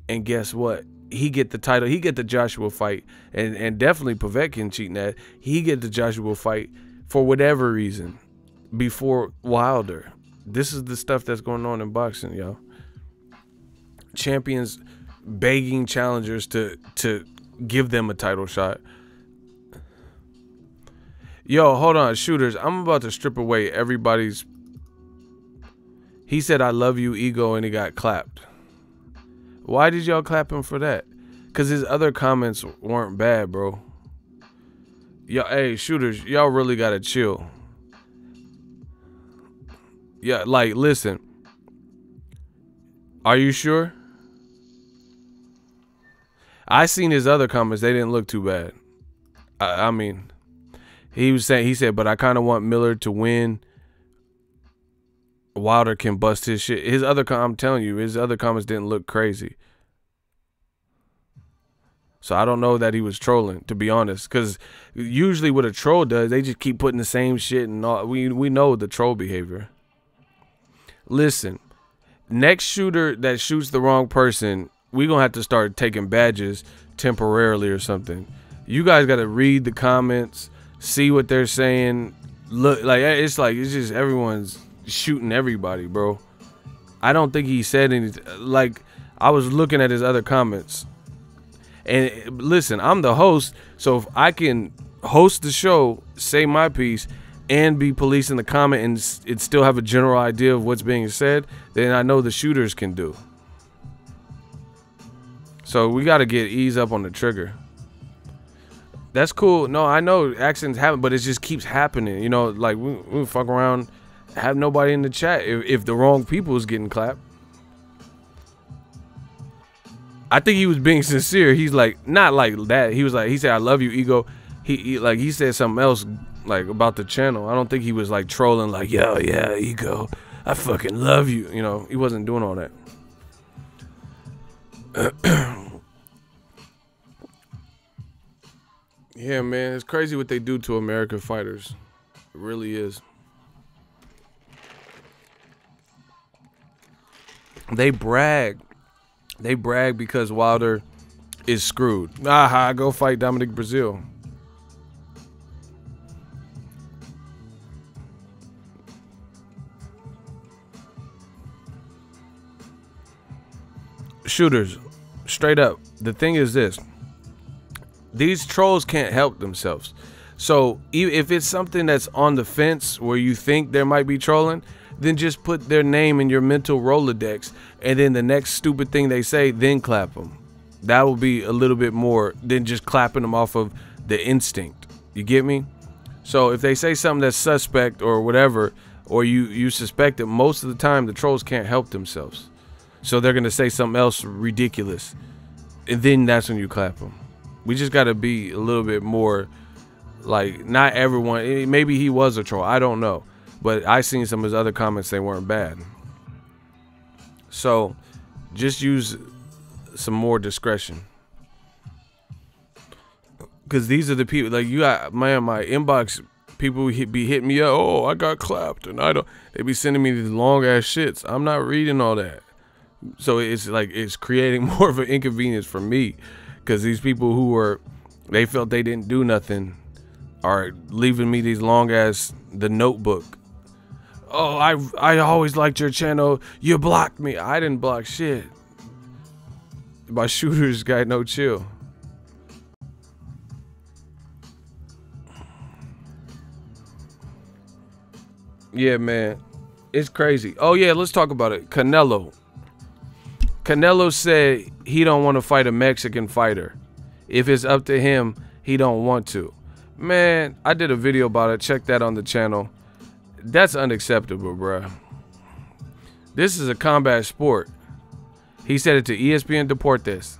And guess what? He get the title. He get the Joshua fight. And definitely Povetkin cheating that. He get the Joshua fight for whatever reason before Wilder. This is the stuff that's going on in boxing, yo. Champions begging challengers to give them a title shot. Yo, hold on, shooters. I'm about to strip away everybody's. He said, I love you, ego, and he got clapped. Why did y'all clap him for that? Because his other comments weren't bad, bro. Yo, hey, shooters, y'all really got to chill. Yeah, like, listen. Are you sure? I seen his other comments. They didn't look too bad. I mean, he said, but I kind of want Miller to win. Wilder can bust his shit. I'm telling you, his other comments didn't look crazy. So I don't know that he was trolling, to be honest. Because usually what a troll does, they just keep putting the same shit and all. We know the troll behavior. Listen, next shooter that shoots the wrong person, we're going to have to start taking badges temporarily or something. You guys got to read the comments, see what they're saying. Look, it's just everyone's shooting everybody, bro. I don't think he said anything. Like, I was looking at his other comments. And listen, I'm the host, so if I can host the show, say my piece, and be policing the comment and still have a general idea of what's being said, then I know the shooters can do. So we got to ease up on the trigger. That's cool. No, I know accidents happen, but it just keeps happening. You know, like we fuck around, have nobody in the chat if the wrong people is getting clapped. I think he was being sincere. He's like, not like that. He said, I love you, ego. he said something else like about the channel. I don't think he was like trolling like, yo, yeah, ego, I fucking love you. You know, he wasn't doing all that. Yeah, man, it's crazy what they do to American fighters. It really is. They brag. They brag because Wilder is screwed. Aha, go fight Dominic Brazil. Shooters, straight up. The thing is this. These trolls can't help themselves. So if it's something that's on the fence where you think there might be trolling, then just put their name in your mental Rolodex, and then the next stupid thing they say, then clap them. That will be a little bit more than just clapping them off of the instinct. You get me? So if they say something that's suspect or whatever, or you suspect it, most of the time the trolls can't help themselves. So they're going to say something else ridiculous, and then that's when you clap them. We just got to be a little bit more, like, not everyone. Maybe he was a troll. I don't know. But I seen some of his other comments. They weren't bad. So just use some more discretion. Because these are the people, like, you got, man, my inbox, people be hitting me up. Oh, I got clapped. And I don't, they be sending me these long ass shits. I'm not reading all that. So it's like, it's creating more of an inconvenience for me. Because these people who were, they felt they didn't do nothing are leaving me these long ass, the Notebook. Oh, I always liked your channel. You blocked me. I didn't block shit. My shooters got no chill. Yeah, man. It's crazy. Oh, yeah, let's talk about it. Canelo. Canelo said he don't want to fight a Mexican fighter. If it's up to him, he don't want to. Man, I did a video about it. Check that on the channel. That's unacceptable, bruh. This is a combat sport. He said it to ESPN Deportes.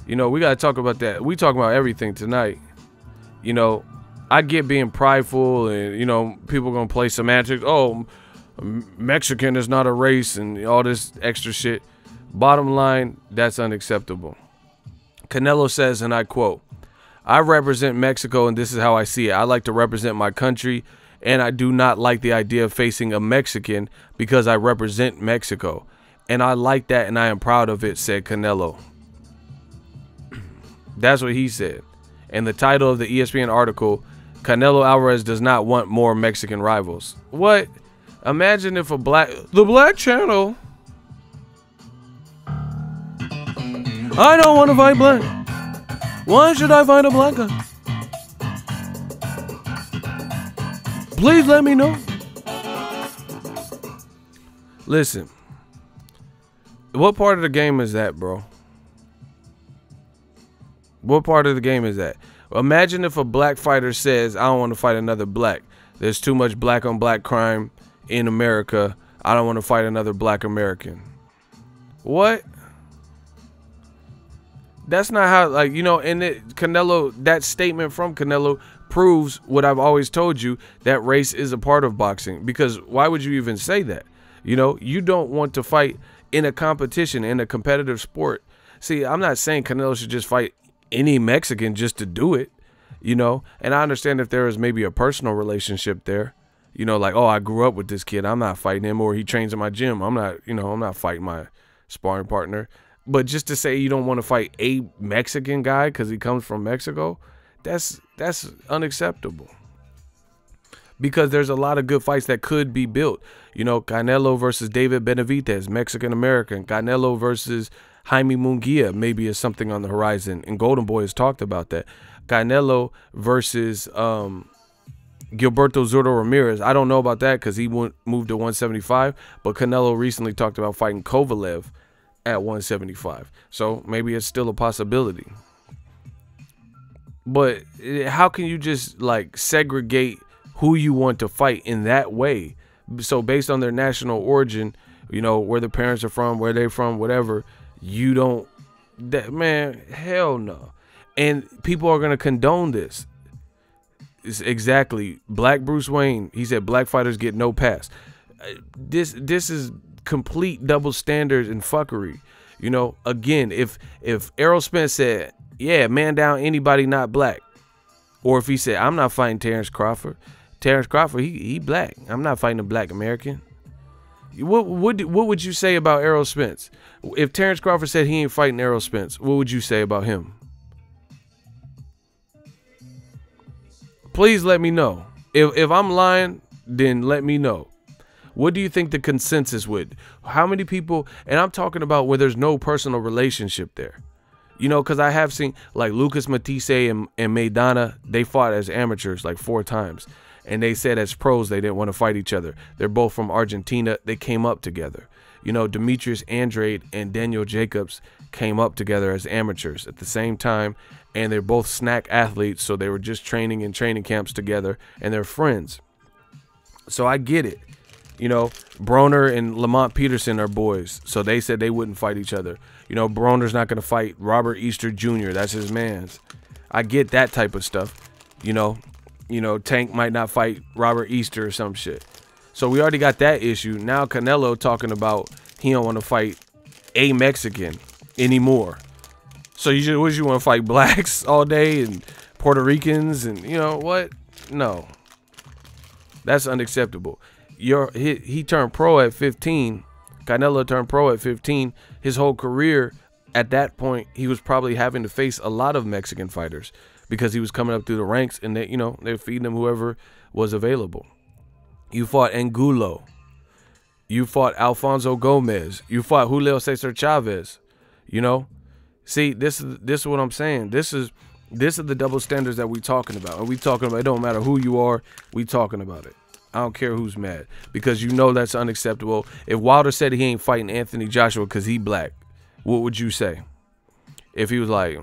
You know, we got to talk about that. We talk about everything tonight. You know, I get being prideful and, you know, people going to play semantics. Oh, Mexican is not a race and all this extra shit. Bottom line, that's unacceptable. Canelo says, and I quote, I represent Mexico and this is how I see it. I like to represent my country. And I do not like the idea of facing a Mexican because I represent Mexico. And I like that and I am proud of it, said Canelo. That's what he said. And the title of the ESPN article, Canelo Alvarez does not want more Mexican rivals. What? Imagine if the Black Channel. I don't want to fight black. Why should I fight a black guy? Please let me know. Listen. What part of the game is that, bro? What part of the game is that? Imagine if a black fighter says, I don't want to fight another black. There's too much black on black crime in America. I don't want to fight another black American. What? That's not how, like, you know, and Canelo, that statement from Canelo proves what I've always told you, that race is a part of boxing. Because why would you even say that? You know, you don't want to fight in a competition, in a competitive sport. See, I'm not saying Canelo should just fight any Mexican just to do it, you know. And I understand if there is maybe a personal relationship there, you know, like, oh, I grew up with this kid, I'm not fighting him, or he trains in my gym, I'm not, you know, I'm not fighting my sparring partner. But just to say you don't want to fight a Mexican guy because he comes from Mexico, that's unacceptable. Because there's a lot of good fights that could be built. You know, Canelo versus David Benavidez, Mexican-American. Canelo versus Jaime Munguia maybe is something on the horizon. And Golden Boy has talked about that. Canelo versus Gilberto Zurdo Ramirez. I don't know about that because he moved to 175. But Canelo recently talked about fighting Kovalev at 175. So maybe it's still a possibility. But how can you just like segregate who you want to fight in that way? So based on their national origin, you know, where their parents are from, where they're from, whatever, you don't, that, man, hell no. And people are going to condone this. Exactly. Black Bruce Wayne. He said black fighters get no pass. This is complete double standards and fuckery. You know, again, if Errol Spence said, yeah, man down anybody not black, or if he said, I'm not fighting Terrence Crawford, he black. I'm not fighting a black American. What would you say about Errol Spence? If Terrence Crawford said he ain't fighting Errol Spence, what would you say about him? Please let me know. If I'm lying, then let me know. What do you think the consensus would? How many people, and I'm talking about where there's no personal relationship there. You know, because I have seen like Lucas Matisse and Maidana, they fought as amateurs like 4 times. And they said as pros, they didn't want to fight each other. They're both from Argentina. They came up together. You know, Demetrius Andrade and Daniel Jacobs came up together as amateurs at the same time. And they're both snack athletes. So they were just training in training camps together. And they're friends. So I get it. You know, Broner and Lamont Peterson are boys. So they said they wouldn't fight each other. You know, Broner's not going to fight Robert Easter Jr. That's his man's. I get that type of stuff. You know, Tank might not fight Robert Easter or some shit. So we already got that issue. Now Canelo talking about he don't want to fight a Mexican anymore. So you want to fight blacks all day and Puerto Ricans and you know what? No. That's unacceptable. He turned pro at 15. Canelo turned pro at 15. His whole career at that point, he was probably having to face a lot of Mexican fighters because he was coming up through the ranks and they, you know, they're feeding him whoever was available. You fought Angulo. You fought Alfonso Gomez. You fought Julio Cesar Chavez. You know, see, this is what I'm saying. This is the double standards that we talking about. And we talking about, it don't matter who you are, we talking about it. I don't care who's mad because you know that's unacceptable. If Wilder said he ain't fighting Anthony Joshua because he black, what would you say? If he was like,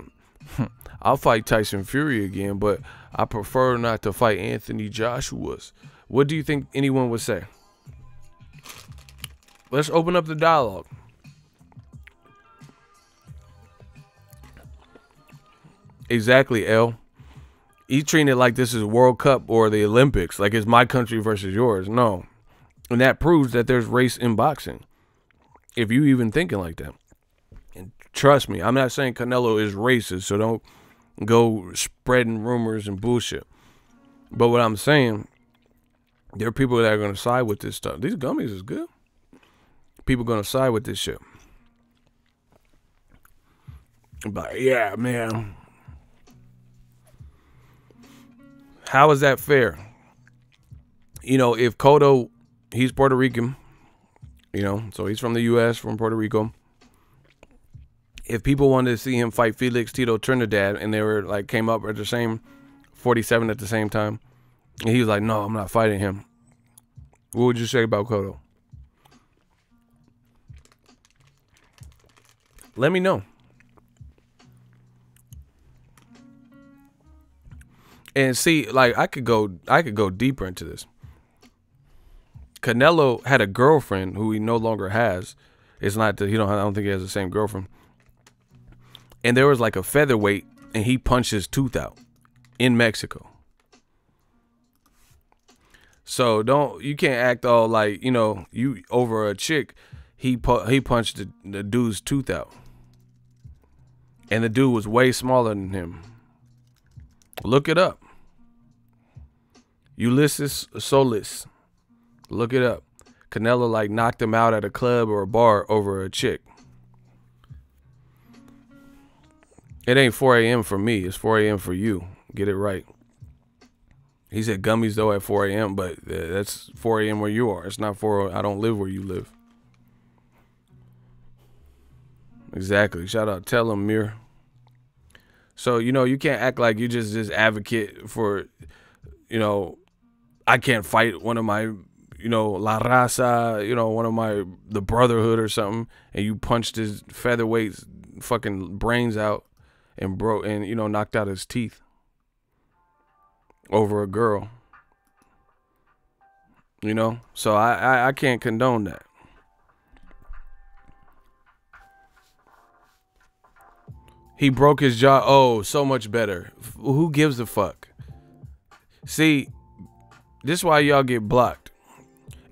I'll fight Tyson Fury again, but I prefer not to fight Anthony Joshua's. What do you think anyone would say? Let's open up the dialogue. Exactly, L. He's treating it like this is World Cup or the Olympics, like it's my country versus yours. No. And that proves that there's race in boxing. If you even thinking like that. And trust me, I'm not saying Canelo is racist, so don't go spreading rumors and bullshit. But what I'm saying, there are people that are going to side with this stuff. These gummies is good. People going to side with this shit. But yeah, man. How is that fair? You know, if Cotto, he's Puerto Rican, you know, so he's from the U.S., from Puerto Rico. If people wanted to see him fight Felix Tito Trinidad and they were like, came up at the same 47 at the same time, and he was like, no, I'm not fighting him. What would you say about Cotto? Let me know. And see, like I could go deeper into this. Canelo had a girlfriend who he no longer has. It's not that I don't think he has the same girlfriend. And there was like a featherweight, and he punched his tooth out in Mexico. So you can't act all like, you know, you over a chick. He punched the dude's tooth out, and the dude was way smaller than him. Look it up. Ulysses Solis. Look it up. Canelo like knocked him out at a club or a bar over a chick. It ain't 4 a.m. for me. It's 4 a.m. for you. Get it right. He said gummies though at 4 a.m., but that's 4 a.m. where you are. It's not 4. I don't live where you live. Exactly. Shout out. Tell him, Mir. So, you know, you can't act like you just advocate for, you know, I can't fight one of my, you know, La Raza, you know, the Brotherhood or something, and you punched his featherweight's fucking brains out and broke and, you know, knocked out his teeth over a girl. You know? So I can't condone that. He broke his jaw. Oh, so much better. Who gives a fuck? See, this is why y'all get blocked.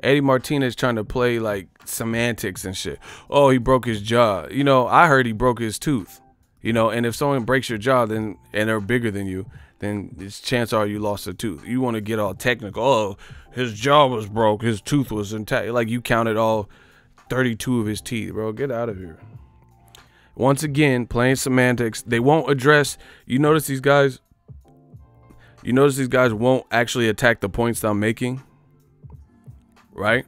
Eddie Martinez trying to play like semantics and shit. Oh, he broke his jaw. You know, I heard he broke his tooth. You know, and if someone breaks your jaw and they're bigger than you, then it's chance are you lost a tooth. You want to get all technical. Oh, his jaw was broke. His tooth was intact. Like you counted all 32 of his teeth, bro. Get out of here. Once again, playing semantics. They won't address. You notice these guys won't actually attack the points that I'm making. Right?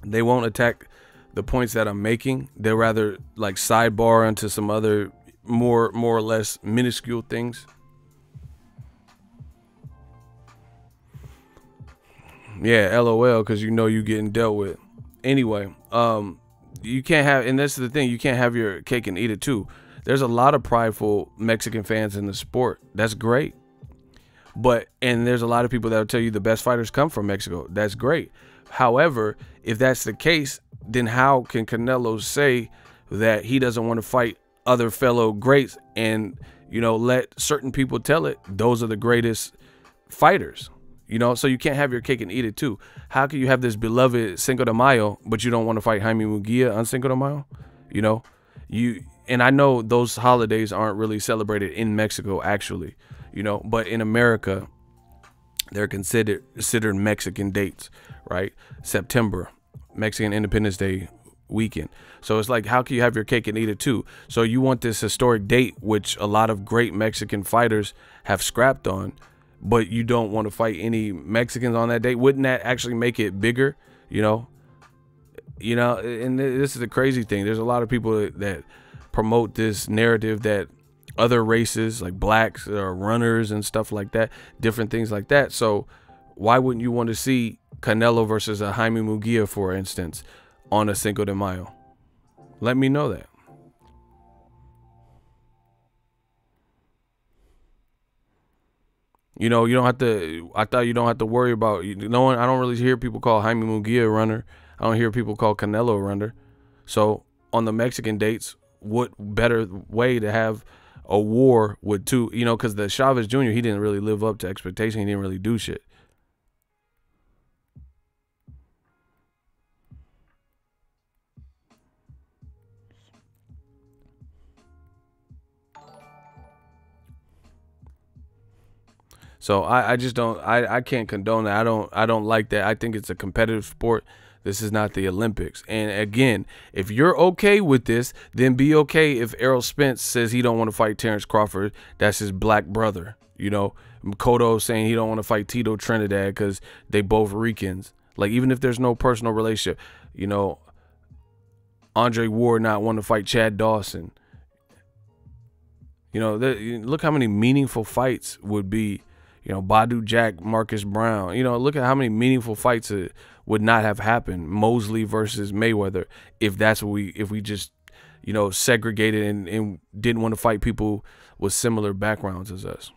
They won't attack the points that I'm making. They'll rather like sidebar into some other more or less minuscule things. Yeah, LOL, because you know you're getting dealt with. Anyway, you can't have, and this is the thing, you can't have your cake and eat it too. There's a lot of prideful Mexican fans in the sport. That's great. And there's a lot of people that will tell you the best fighters come from Mexico. That's great. However, if that's the case, then how can Canelo say that he doesn't want to fight other fellow greats and, you know, let certain people tell it those are the greatest fighters? You know, so you can't have your cake and eat it too. How can you have this beloved Cinco de Mayo, but you don't want to fight Jaime Munguia on Cinco de Mayo? You know, and I know those holidays aren't really celebrated in Mexico, actually, you know, but in America, they're considered Mexican dates, right? September, Mexican Independence Day weekend. So it's like, how can you have your cake and eat it too? So you want this historic date, which a lot of great Mexican fighters have scrapped on, but you don't want to fight any Mexicans on that date. Wouldn't that actually make it bigger? You know, and this is the crazy thing. There's a lot of people that promote this narrative that other races like blacks are runners and stuff like that, different things like that. So why wouldn't you want to see Canelo versus a Jaime Munguia, for instance, on a Cinco de Mayo? Let me know that. You know, you don't have to. I thought you don't have to worry about. No one. I don't really hear people call Jaime Munguia a runner. I don't hear people call Canelo a runner. So on the Mexican dates, what better way to have a war with two? You know, because the Chavez Jr. he didn't really live up to expectation. He didn't really do shit. So I just don't, I can't condone that. I don't like that. I think it's a competitive sport. This is not the Olympics. And again, if you're okay with this, then be okay if Errol Spence says he don't want to fight Terrence Crawford. That's his black brother. You know, Cotto saying he don't want to fight Tito Trinidad because they both Ricans. Like, even if there's no personal relationship, you know, Andre Ward not wanting to fight Chad Dawson. You know, look how many meaningful fights would be. You know, Badu Jack, Marcus Brown. You know, look at how many meaningful fights would not have happened. Mosley versus Mayweather, if that's what if we just, you know, segregated and didn't want to fight people with similar backgrounds as us.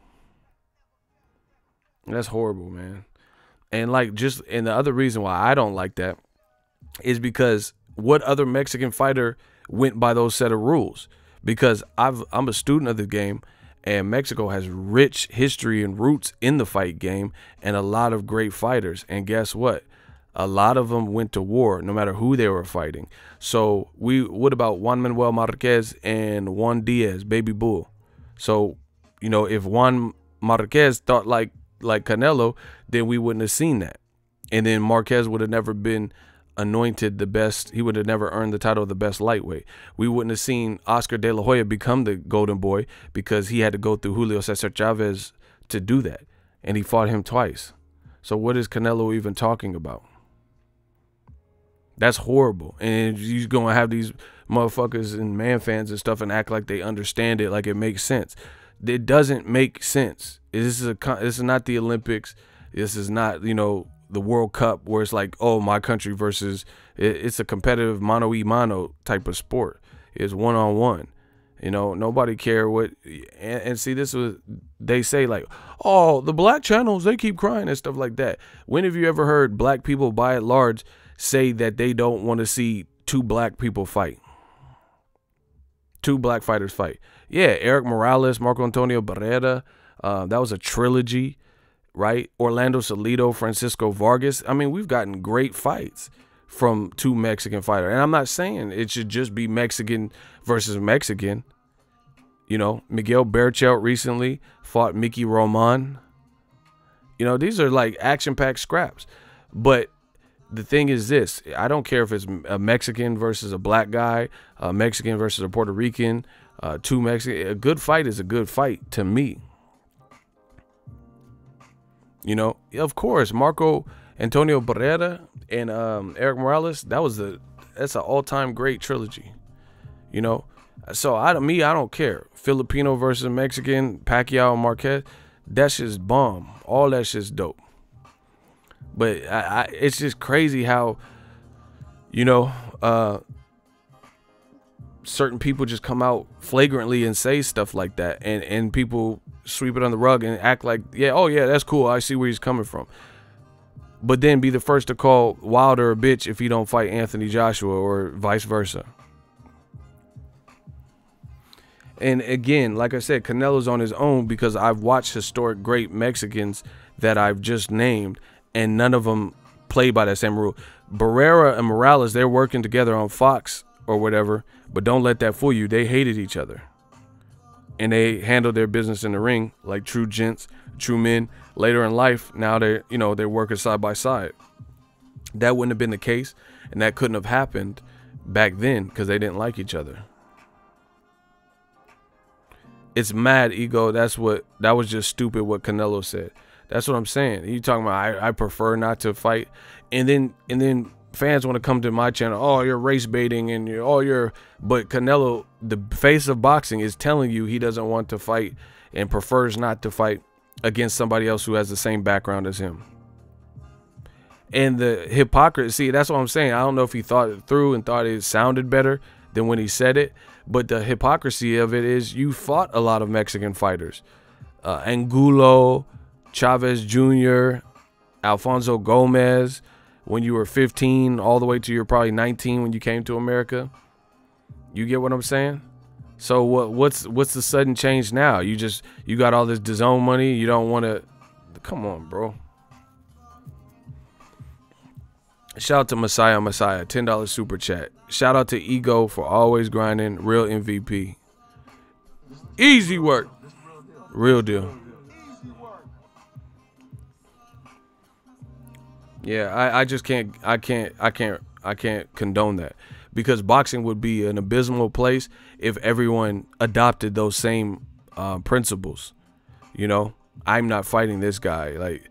That's horrible, man. And and the other reason why I don't like that is because what other Mexican fighter went by those set of rules? Because I'm a student of the game. And Mexico has rich history and roots in the fight game and a lot of great fighters. And guess what? A lot of them went to war, no matter who they were fighting. So what about Juan Manuel Marquez and Juan Diaz, Baby Bull? So, you know, if Juan Marquez thought like Canelo, then we wouldn't have seen that. And then Marquez would have never been anointed the best. He would have never earned the title of the best lightweight. We wouldn't have seen Oscar De La Hoya become the golden boy because he had to go through Julio Cesar Chavez to do that, and he fought him twice. So what is Canelo even talking about? That's horrible. And you're gonna have these motherfuckers and man fans and stuff and act like they understand it, like it makes sense. It doesn't make sense. This is not the Olympics. This is not, you know, the World Cup where it's like, oh, my country versus, it's a competitive mano-y-mano type of sport. It's one-on-one. You know, nobody care what, and see, this was, they say like, oh, the black channels, they keep crying and stuff like that. When have you ever heard black people by and large say that they don't want to see two black people fight? Two black fighters fight. Yeah, Eric Morales, Marco Antonio Barrera, that was a trilogy. right? Orlando Salido, Francisco Vargas. I mean, we've gotten great fights from two Mexican fighters. And I'm not saying it should just be Mexican versus Mexican. You know, Miguel Berchelt recently fought Mickey Roman. You know, these are like action-packed scraps. But the thing is this. I don't care if it's a Mexican versus a black guy, a Mexican versus a Puerto Rican, two Mexican. A good fight is a good fight to me. You know, of course, Marco Antonio Barrera and Eric Morales, that's an all-time great trilogy. You know, so I don't care. Filipino versus Mexican, Pacquiao and Marquez, that's just bomb. All that shit's dope. But it's just crazy how, you know, certain people just come out flagrantly and say stuff like that, and people sweep it on the rug and act like, yeah, oh yeah, that's cool, I see where he's coming from. But then be the first to call Wilder a bitch if he don't fight Anthony Joshua or vice versa. And again, like I said, Canelo's on his own because I've watched historic great Mexicans that I've just named, and none of them play by that same rule. Barrera and Morales, they're working together on Fox or whatever, but don't let that fool you. They hated each other. And they handled their business in the ring like true gents, true men. Later in life, now they're working side by side. That wouldn't have been the case, and that couldn't have happened back then because they didn't like each other. It's mad ego. That was just stupid what Canelo said. That's what I'm saying. You talking about I prefer not to fight, and then fans want to come to my channel. Oh, you're race baiting, and but Canelo, the face of boxing, is telling you he doesn't want to fight and prefers not to fight against somebody else who has the same background as him. And the hypocrisy, that's what I'm saying. I don't know if he thought it through and thought it sounded better than when he said it, but the hypocrisy of it is you fought a lot of Mexican fighters. Angulo, Chavez Jr., Alfonso Gomez, when you were 15 all the way to you're probably 19 when you came to America. You get what I'm saying? So what's the sudden change now? You got all this DAZN money, you don't want to, come on, bro. Shout out to Messiah, $10 super chat. Shout out to Ego for always grinding, real MVP. Easy work. Real deal. Yeah, I just can't condone that, because boxing would be an abysmal place if everyone adopted those same principles. You know, I'm not fighting this guy. Like,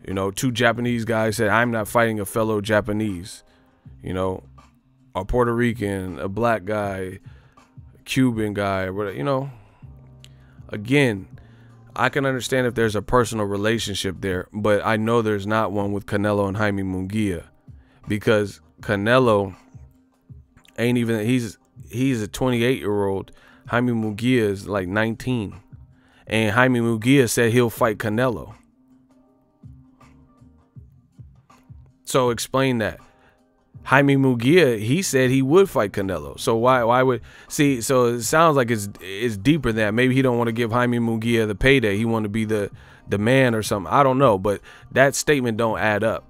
you know, two Japanese guys said, I'm not fighting a fellow Japanese. You know, a Puerto Rican, a black guy, a Cuban guy, whatever, you know. Again, I can understand if there's a personal relationship there, but I know there's not one with Canelo and Jaime Munguia, because Canelo ain't even, he's a 28-year-old. Jaime Munguia is like 19. And Jaime Munguia said he'll fight Canelo. So explain that. Jaime Munguia, he said he would fight Canelo. So why would, see, so it sounds like it's deeper than that. Maybe he don't want to give Jaime Munguia the payday. He want to be the man or something. I don't know, but that statement don't add up.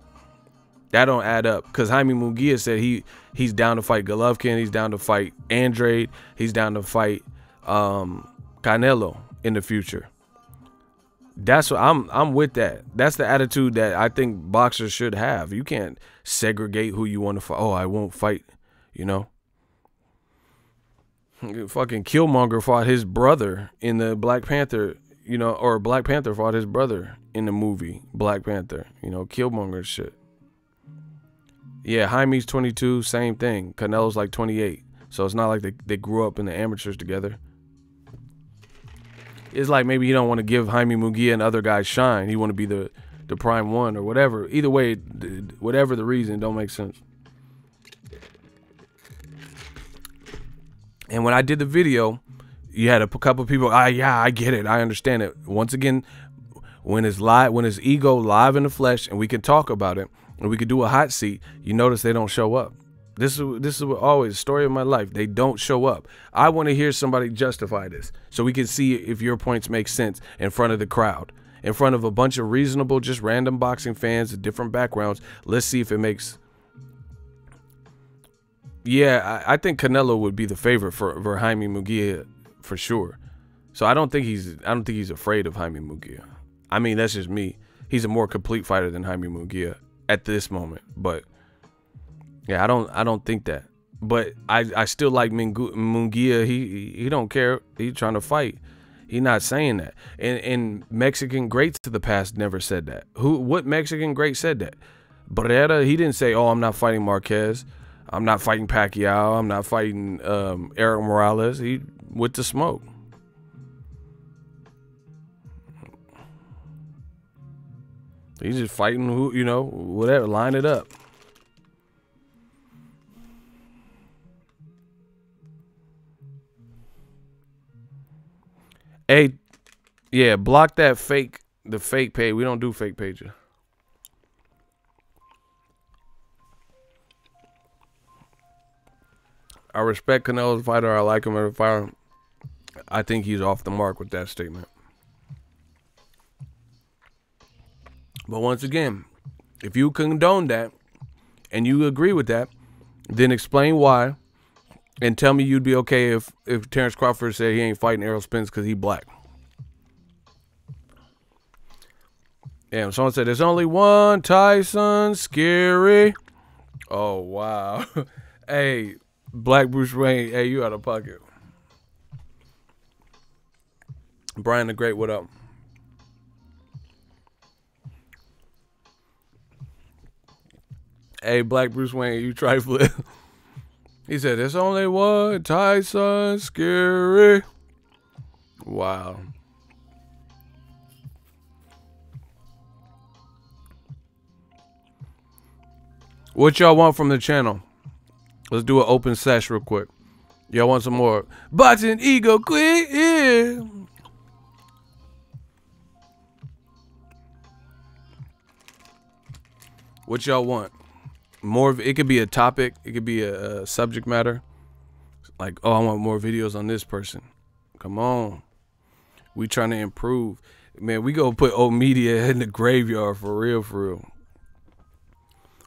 That don't add up, because Jaime Munguia said he's down to fight Golovkin, he's down to fight Andrade, he's down to fight Canelo in the future. That's what I'm with that. That's the attitude that I think boxers should have. You can't segregate who you want to fight. Oh, I won't fight, you know. Fucking Killmonger fought his brother in the Black Panther, you know, or Black Panther fought his brother in the movie Black Panther, you know, Killmonger shit. Yeah, Jaime's 22, same thing. Canelo's like 28. So it's not like they grew up in the amateurs together. It's like maybe you don't want to give Jaime Munguia and other guys shine. You want to be the prime one or whatever. Either way, whatever the reason, don't make sense. And when I did the video, you had a couple of people, yeah, I get it. I understand it. Once again, when it's ego live in the flesh and we can talk about it and we could do a hot seat, you notice they don't show up. This is what always, story of my life. They don't show up. I want to hear somebody justify this so we can see if your points make sense in front of the crowd. in front of a bunch of reasonable, just random boxing fans of different backgrounds. Let's see if it makes. Yeah, I think Canelo would be the favorite for Jaime Munguia for sure. So I don't think he's afraid of Jaime Munguia. I mean, that's just me. He's a more complete fighter than Jaime Munguia at this moment. But yeah, I don't think that. But I still like Munguia. He don't care. He's trying to fight. He's not saying that. And Mexican greats of the past never said that. What Mexican great said that? Barrera, he didn't say, "Oh, I'm not fighting Marquez. I'm not fighting Pacquiao. I'm not fighting Eric Morales." He with the smoke. He's just fighting who, whatever, line it up. Hey, yeah, block the fake page. We don't do fake pages. I respect Canelo as a fighter. I like him as a fighter. I think he's off the mark with that statement. But once again, if you condone that and you agree with that, then explain why and tell me you'd be okay if Terrence Crawford said he ain't fighting Errol Spence because he black. Yeah, someone said there's only one Tyson Scary. Oh, wow. Hey, Black Bruce Wayne, hey, you out of pocket. Brian the Great, what up? Hey, Black Bruce Wayne, you trifling. He said, there's only one Tyson Scary. Wow. What y'all want from the channel? Let's do an open sesh real quick. Y'all want some more Boxingego quick? Yeah. What y'all want? More of it could be a topic, it could be a subject matter. Like, oh, I want more videos on this person. Come on. We trying to improve. Man, we go put old media in the graveyard for real, for real.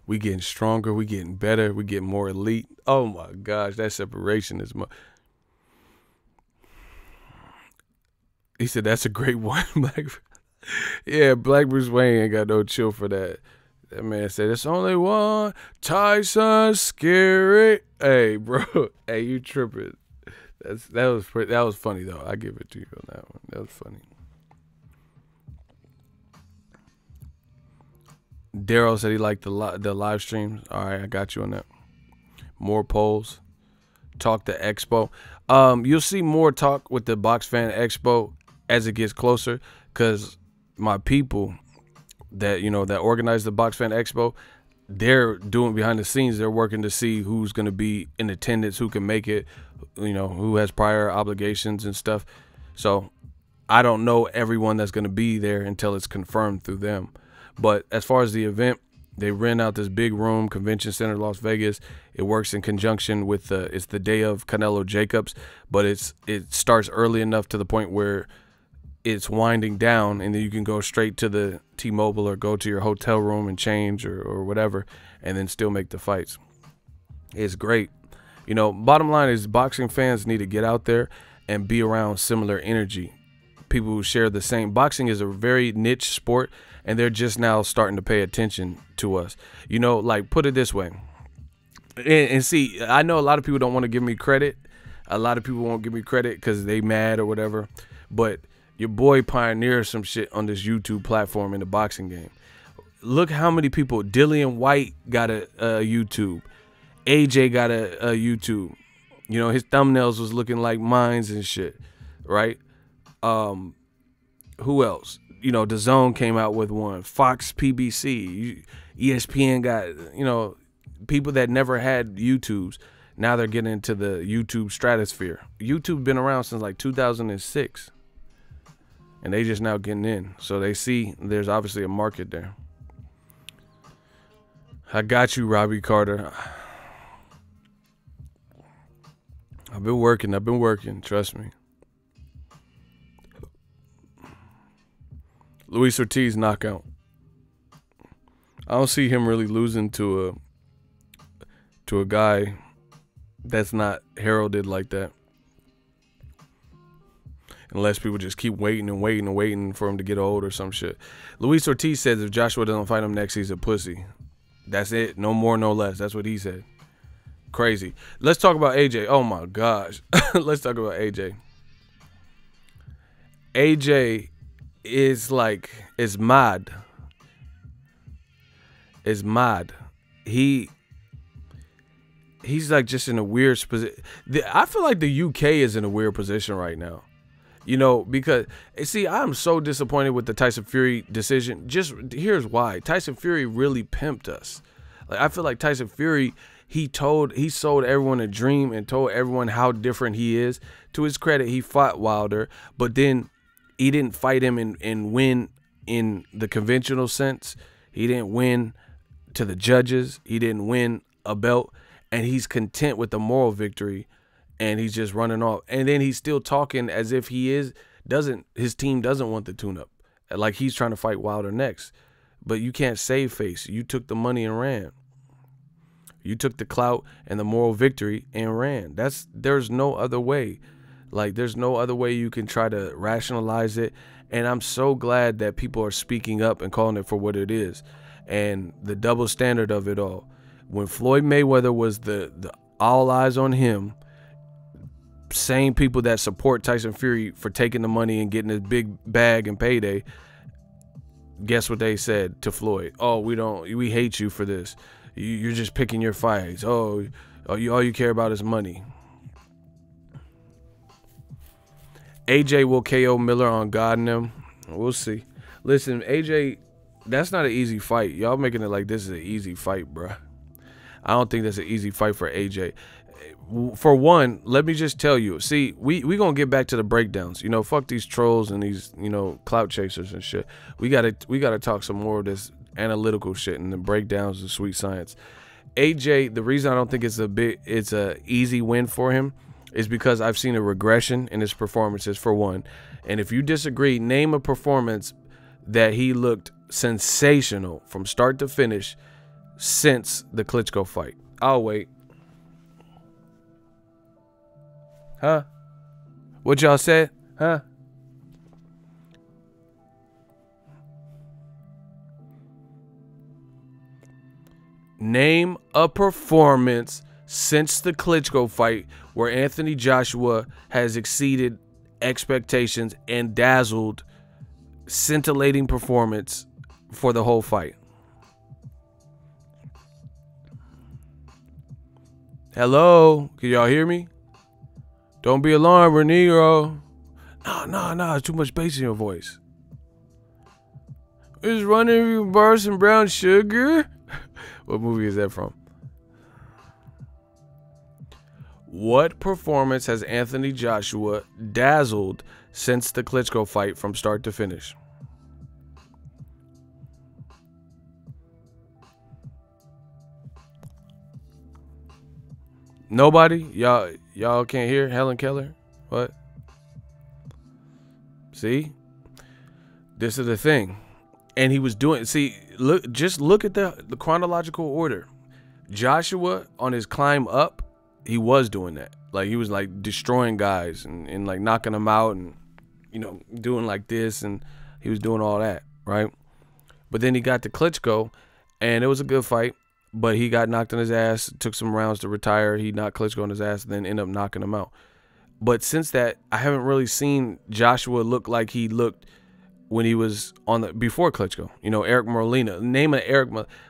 We getting stronger, we getting better, we getting more elite. Oh my gosh, that separation is much. He said that's a great one. Yeah, Black Bruce Wayne ain't got no chill for that. That man said it's only one Tyson Scary. Hey, bro. Hey, you tripping. That was funny though. I give it to you on that one. That was funny. Daryl said he liked the live streams. All right, I got you on that. More polls. Talk to Expo. You'll see more talk with the Box Fan Expo as it gets closer, because my people that that organize the Box Fan Expo, they're doing behind the scenes. They're working to see who's going to be in attendance, who can make it, who has prior obligations and stuff. So I don't know everyone that's going to be there until it's confirmed through them. But as far as the event, they rent out this big room, Convention Center, Las Vegas. It works in conjunction with it's the day of Canelo Jacobs, but it starts early enough to the point where it's winding down, and then you can go straight to the T-Mobile or go to your hotel room and change or whatever, and then still make the fights. It's great. Bottom line is boxing fans need to get out there and be around similar energy. People who share the same. Boxing is a very niche sport, and they're just now starting to pay attention to us. Like, put it this way. And see, I know a lot of people don't want to give me credit. A lot of people won't give me credit because they mad or whatever. But your boy pioneered some shit on this YouTube platform in the boxing game. Look how many people. Dillian White got a YouTube. AJ got a YouTube. His thumbnails was looking like mines and shit, right? Who else? The Zone came out with one. Fox, PBC, ESPN got, people that never had YouTubes. Now they're getting into the YouTube stratosphere. YouTube been around since like 2006. And they just now getting in. So they see there's obviously a market there. I got you, Robbie Carter. I've been working. Trust me. Luis Ortiz knockout. I don't see him really losing to a guy that's not heralded like that. Unless people just keep waiting and waiting and waiting for him to get old or some shit. Luis Ortiz says if Joshua doesn't fight him next, he's a pussy. That's it. No more, no less. That's what he said. Crazy. Let's talk about AJ. Oh my gosh. Let's talk about AJ. AJ is mad. Is mad. He's like just in a weird position. I feel like the UK is in a weird position right now. You know, because, see, I'm so disappointed with the Tyson Fury decision. Just here's why. Tyson Fury really pimped us. Like, I feel like Tyson Fury, he sold everyone a dream and told everyone how different he is. To his credit, he fought Wilder, but then he didn't fight him and win in the conventional sense. He didn't win to the judges. He didn't win a belt, and he's content with the moral victory. And he's just running off. And then he's still talking as if his team doesn't want the tune-up. Like he's trying to fight Wilder next. But you can't save face. You took the money and ran. You took the clout and the moral victory and ran. There's no other way. Like there's no other way you can try to rationalize it. And I'm so glad that people are speaking up and calling it for what it is. And the double standard of it all. When Floyd Mayweather was the all eyes on him, same people that support Tyson Fury for taking the money and getting his big bag and payday, guess what they said to Floyd? Oh, we hate you for this. You're just picking your fights. Oh, all you care about is money. AJ will KO Miller on God and them. We'll see. Listen, AJ, that's not an easy fight. Y'all making it like this is an easy fight, bruh. I don't think that's an easy fight for AJ. For one, let me just tell you, see, we gonna get back to the breakdowns. You know, fuck these trolls and these, you know, clout chasers and shit. We gotta talk some more of this analytical shit and the breakdowns and sweet science. AJ, the reason I don't think it's a easy win for him is because I've seen a regression in his performances, for one. And if you disagree, name a performance that he looked sensational from start to finish since the Klitschko fight. I'll wait. Huh? What y'all said? Huh? Name a performance since the Klitschko fight where Anthony Joshua has exceeded expectations and dazzled, scintillating performance for the whole fight. Hello? Can y'all hear me? Don't be alarmed, Renegro. No, it's too much bass in your voice. It's running bars and brown sugar. What movie is that from? What performance has Anthony Joshua dazzled since the Klitschko fight from start to finish? Nobody? Y'all can't hear Helen Keller? What? See? This is the thing. And he was doing, see, look at the chronological order. Joshua on his climb up, he was doing that. Like he was like destroying guys and like knocking them out and, you know, doing like this, and he was doing all that, right? But then he got to Klitschko and it was a good fight. But he got knocked on his ass, took some rounds to retire. He knocked Klitschko on his ass and then ended up knocking him out. But since that, I haven't really seen Joshua look like he looked when he was on the before Klitschko. You know, Eric Molina. Name of Eric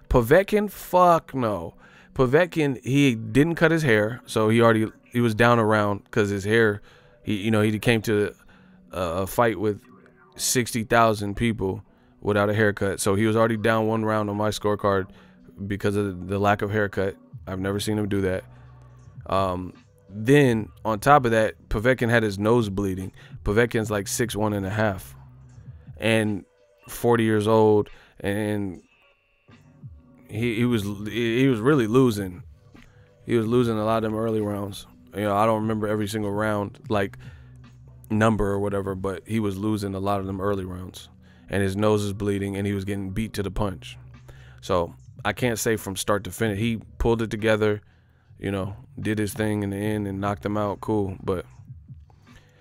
Povetkin? Fuck no. Povetkin, he didn't cut his hair, so he was down a round because his hair, he came to a fight with 60,000 people without a haircut. So he was already down one round on my scorecard because of the lack of haircut. I've never seen him do that. Then on top of that, Povetkin had his nose bleeding. Povetkin's like 6'1.5" and 40 years old, and he was really losing. He was losing a lot of them early rounds. You know, I don't remember every single round like number or whatever, but he was losing a lot of them early rounds. and his nose is bleeding, and he was getting beat to the punch. So I can't say from start to finish. He pulled it together, you know, did his thing in the end and knocked him out. Cool, but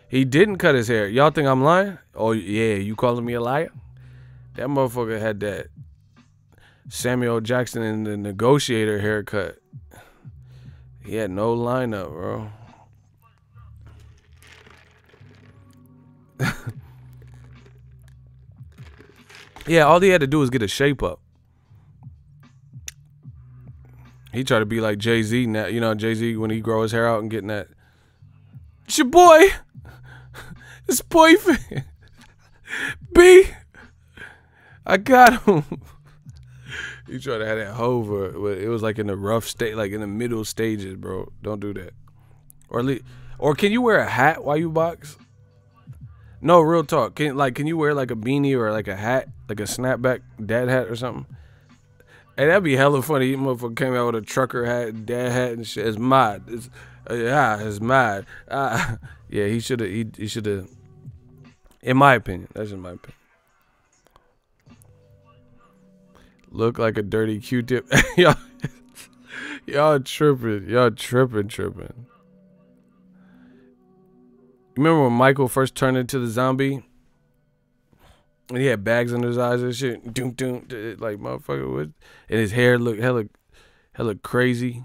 he didn't cut his hair. Y'all think I'm lying? Oh yeah, you calling me a liar? That motherfucker had that Samuel Jackson and the Negotiator haircut. He had no lineup, bro. Yeah, all he had to do was get a shape up. He tried to be like Jay-Z now. You know, Jay-Z when he grow his hair out and getting that. It's your boy. It's boyfriend. B. I got him. He tried to have that hover, but it was like in the rough state, like in the middle stages, bro. Don't do that. Or can you wear a hat while you box? No, real talk. Can you wear like a beanie or like a hat, like a snapback dad hat or something? Hey, that'd be hella funny. You motherfucker came out with a trucker hat, dad hat, and shit. It's mad. It's mad. Yeah, he should have. He should have. In my opinion, that's in my opinion. Look like a dirty Q-tip. y'all tripping. Y'all tripping. Remember when Michael first turned into the zombie? And he had bags under his eyes and shit. Doom, like, motherfucker. What? And his hair looked hella crazy.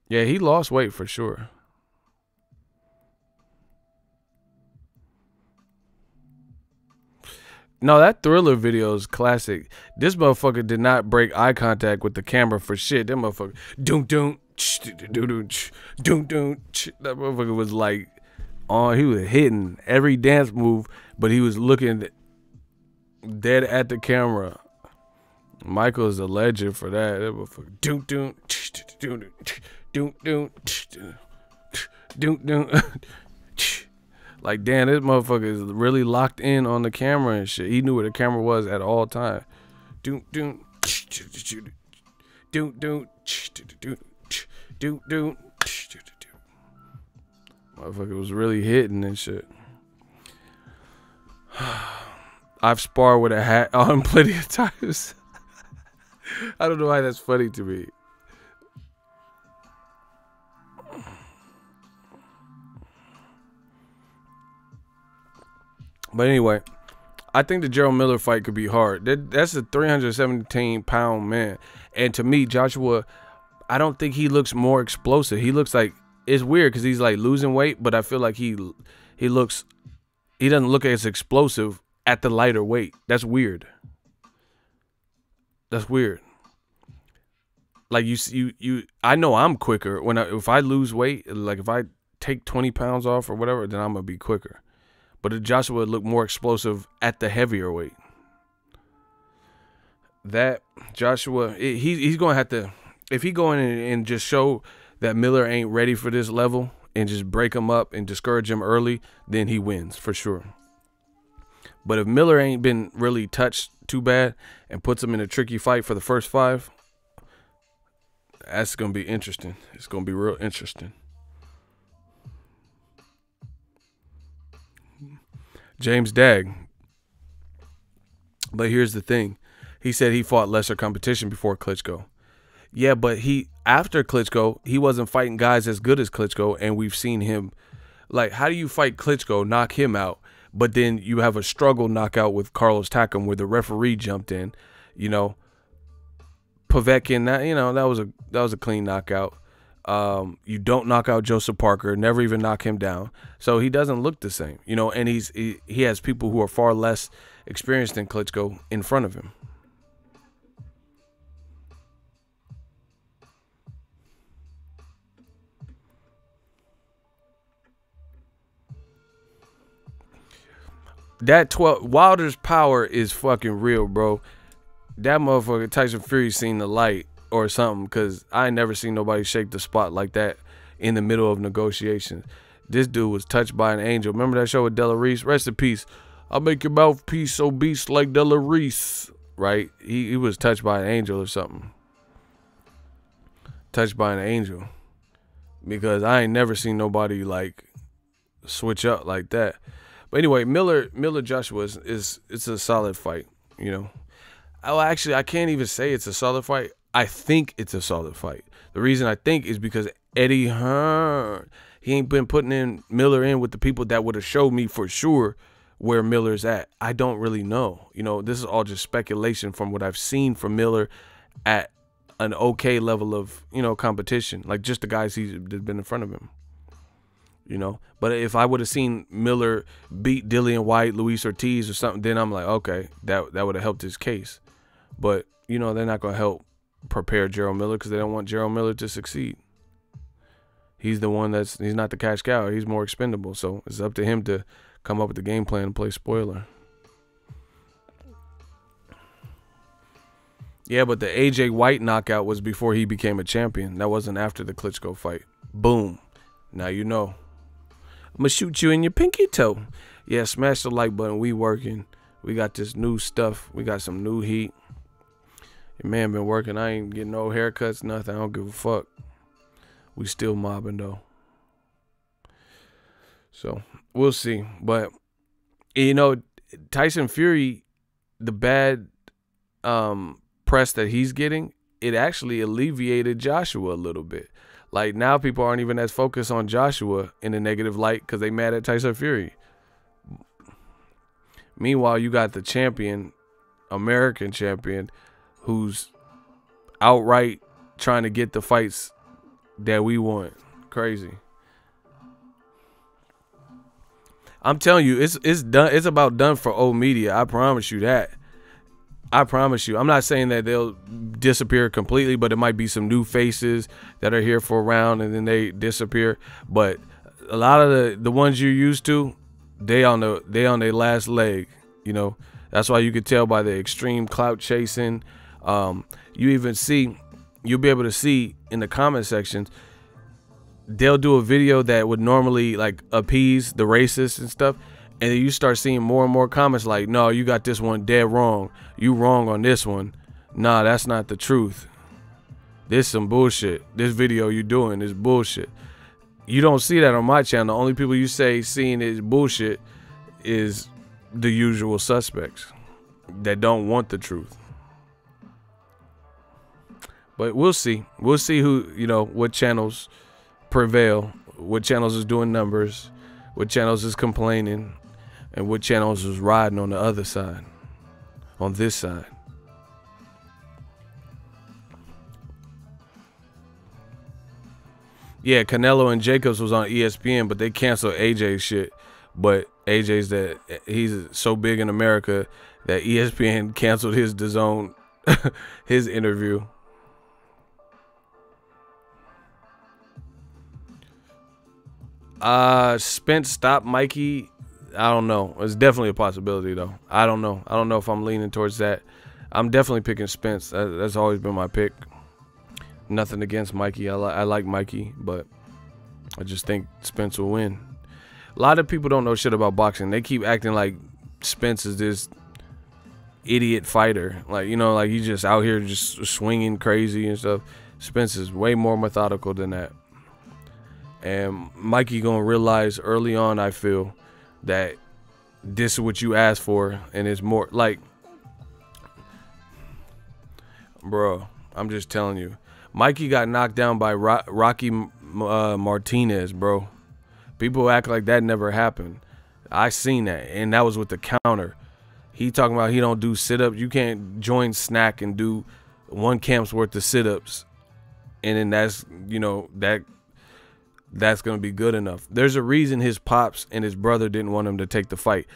Yeah, he lost weight for sure. No, that Thriller video is classic. This motherfucker did not break eye contact with the camera for shit. That motherfucker, doom. That motherfucker was like, he was hitting every dance move, but he was looking dead at the camera. Michael is a legend for that. That motherfucker, doom. Like, damn, this motherfucker is really locked in on the camera and shit. He knew where the camera was at all times. Motherfucker was really hitting and shit. I've sparred with a hat on plenty of times. I don't know why that's funny to me. But anyway, I think the Jarell Miller fight could be hard. That's a 317-pound man. And to me, Joshua, I don't think he looks more explosive. He looks like, it's weird because he's like losing weight, but I feel like he doesn't look as explosive at the lighter weight. That's weird. That's weird. Like I know I'm quicker if I lose weight, like if I take 20 pounds off or whatever, then I'm gonna be quicker. But Joshua looked more explosive at the heavier weight. That Joshua, he's going to have to, if he go in and just show that Miller ain't ready for this level and just break him up and discourage him early, then he wins for sure. But if Miller ain't been really touched too bad and puts him in a tricky fight for the first 5, that's going to be interesting. It's going to be real interesting. James Dagg. But here's the thing. He said he fought lesser competition before Klitschko. Yeah, but after Klitschko, he wasn't fighting guys as good as Klitschko, and we've seen him. Like, how do you fight Klitschko, knock him out, but then you have a struggle knockout with Carlos Takam where the referee jumped in, you know? Povetkin, that was a clean knockout. You don't knock out Joseph Parker, never even knock him down. So he doesn't look the same, you know, and he has people who are far less experienced than Klitschko in front of him. That Wilder's power is fucking real, bro. That motherfucker Tyson Fury seen the light or something, because I ain't never seen nobody shake the spot like that in the middle of negotiations. This dude was touched by an angel. Remember that show with Della Reese? Rest in peace. I'll make your mouthpiece obese like Della Reese. Right? He was touched by an angel or something. Touched by an angel. Because I ain't never seen nobody like switch up like that. But anyway, Miller Joshua is it's a solid fight, you know. Oh, actually, I can't even say it's a solid fight. I think it's a solid fight. The reason I think is because Eddie Hearn, he ain't been putting in Miller in with the people that would have showed me for sure where Miller's at. I don't really know. You know, this is all just speculation from what I've seen from Miller at an okay level of, you know, competition. Like just the guys he's been in front of him. You know, but if I would have seen Miller beat Dillian White, Luis Ortiz or something, then I'm like, okay, that would have helped his case. But, you know, they're not going to help prepare Jarell Miller because they don't want Jarell Miller to succeed. He's the one he's not the cash cow. He's more expendable. So it's up to him to come up with the game plan and play spoiler. Yeah, but the AJ White knockout was before he became a champion. That wasn't after the Klitschko fight. Boom. Now you know. I'm going to shoot you in your pinky toe. Yeah, smash the like button. We working. We got this new stuff. We got some new heat. Your man been working. I ain't getting no haircuts, nothing. I don't give a fuck. We still mobbing, though. So, we'll see. But, you know, Tyson Fury, the bad press that he's getting, it actually alleviated Joshua a little bit. Like, now people aren't even as focused on Joshua in a negative light because they mad at Tyson Fury. Meanwhile, you got the champion, American champion, who's outright trying to get the fights that we want. Crazy. I'm telling you, it's done. It's about done for old media. I promise you that. I promise you. I'm not saying that they'll disappear completely, but it might be some new faces that are here for a round and then they disappear. But a lot of the ones you're used to, they on their last leg. You know, that's why you could tell by the extreme clout chasing. You'll be able to see in the comment sections, they'll do a video that would normally like appease the racists and stuff. And then you start seeing more and more comments like, no, you got this one dead wrong. You wrong on this one. Nah, that's not the truth. This some bullshit. This video you doing is bullshit. You don't see that on my channel. The only people you say seeing is bullshit is the usual suspects that don't want the truth. But we'll see. We'll see who, you know, what channels prevail, what channels is doing numbers, what channels is complaining, and what channels is riding on the other side, on this side. Yeah, Canelo and Jacobs was on ESPN, but they canceled AJ's shit. But he's so big in America that ESPN canceled his DAZN, his interview. Spence stopped Mikey. I don't know. It's definitely a possibility though. I don't know. I don't know if I'm leaning towards that. I'm definitely picking Spence. That's always been my pick. Nothing against Mikey. I like Mikey, but I just think Spence will win. A lot of people don't know shit about boxing. They keep acting like Spence is this idiot fighter. Like, you know, like he's just out here just swinging crazy and stuff. Spence is way more methodical than that. And Mikey gonna realize early on, I feel, that this is what you asked for, and it's more like, bro, I'm just telling you, Mikey got knocked down by Rocky Martinez, bro. People act like that never happened. I seen that, and that was with the counter. He talking about he don't do sit-ups. You can't join Snack and do one camp's worth of sit-ups, and then that's, you know, that's going to be good enough. There's a reason his pops and his brother didn't want him to take the fight.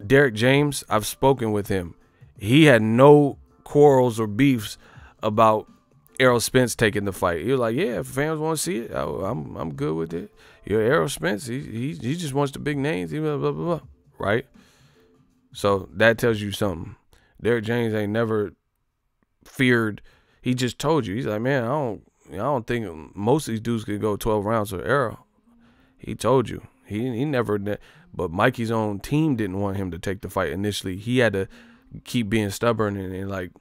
Derek James, I've spoken with him. He had no quarrels or beefs about Errol Spence taking the fight. He was like, yeah, if fans want to see it, I'm good with it. You know, Errol Spence, he just wants the big names, blah, blah, blah, blah, right? So that tells you something. Derek James ain't never feared. He just told you. He's like, man, I don't think most of these dudes could go 12 rounds with Errol. He told you. He never, but Mikey's own team didn't want him to take the fight initially. He had to keep being stubborn and like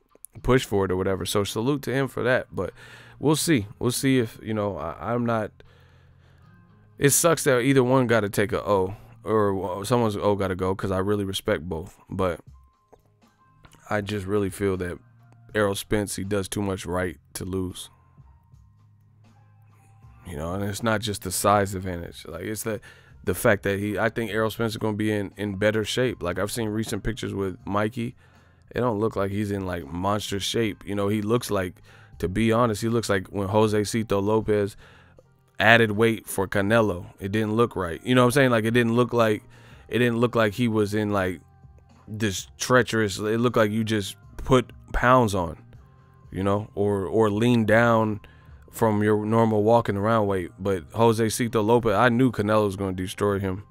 push for it or whatever. So salute to him for that. But we'll see. We'll see if, you know, I'm not, It sucks that either one got to take a O or someone's O got to go because I really respect both. But I just really feel that Errol Spence, he does too much right to lose. You know, and it's not just the size advantage. Like, it's the fact that I think Errol Spence is going to be in better shape. Like, I've seen recent pictures with Mikey. It don't look like he's in, like, monster shape. You know, he looks like, to be honest, he looks like when Josecito Lopez added weight for Canelo. It didn't look right. You know what I'm saying? Like, it didn't look like he was in, like, this treacherous. It looked like you just put pounds on, you know, or lean down from your normal walking around weight. But Josecito Lopez, I knew Canelo was going to destroy him.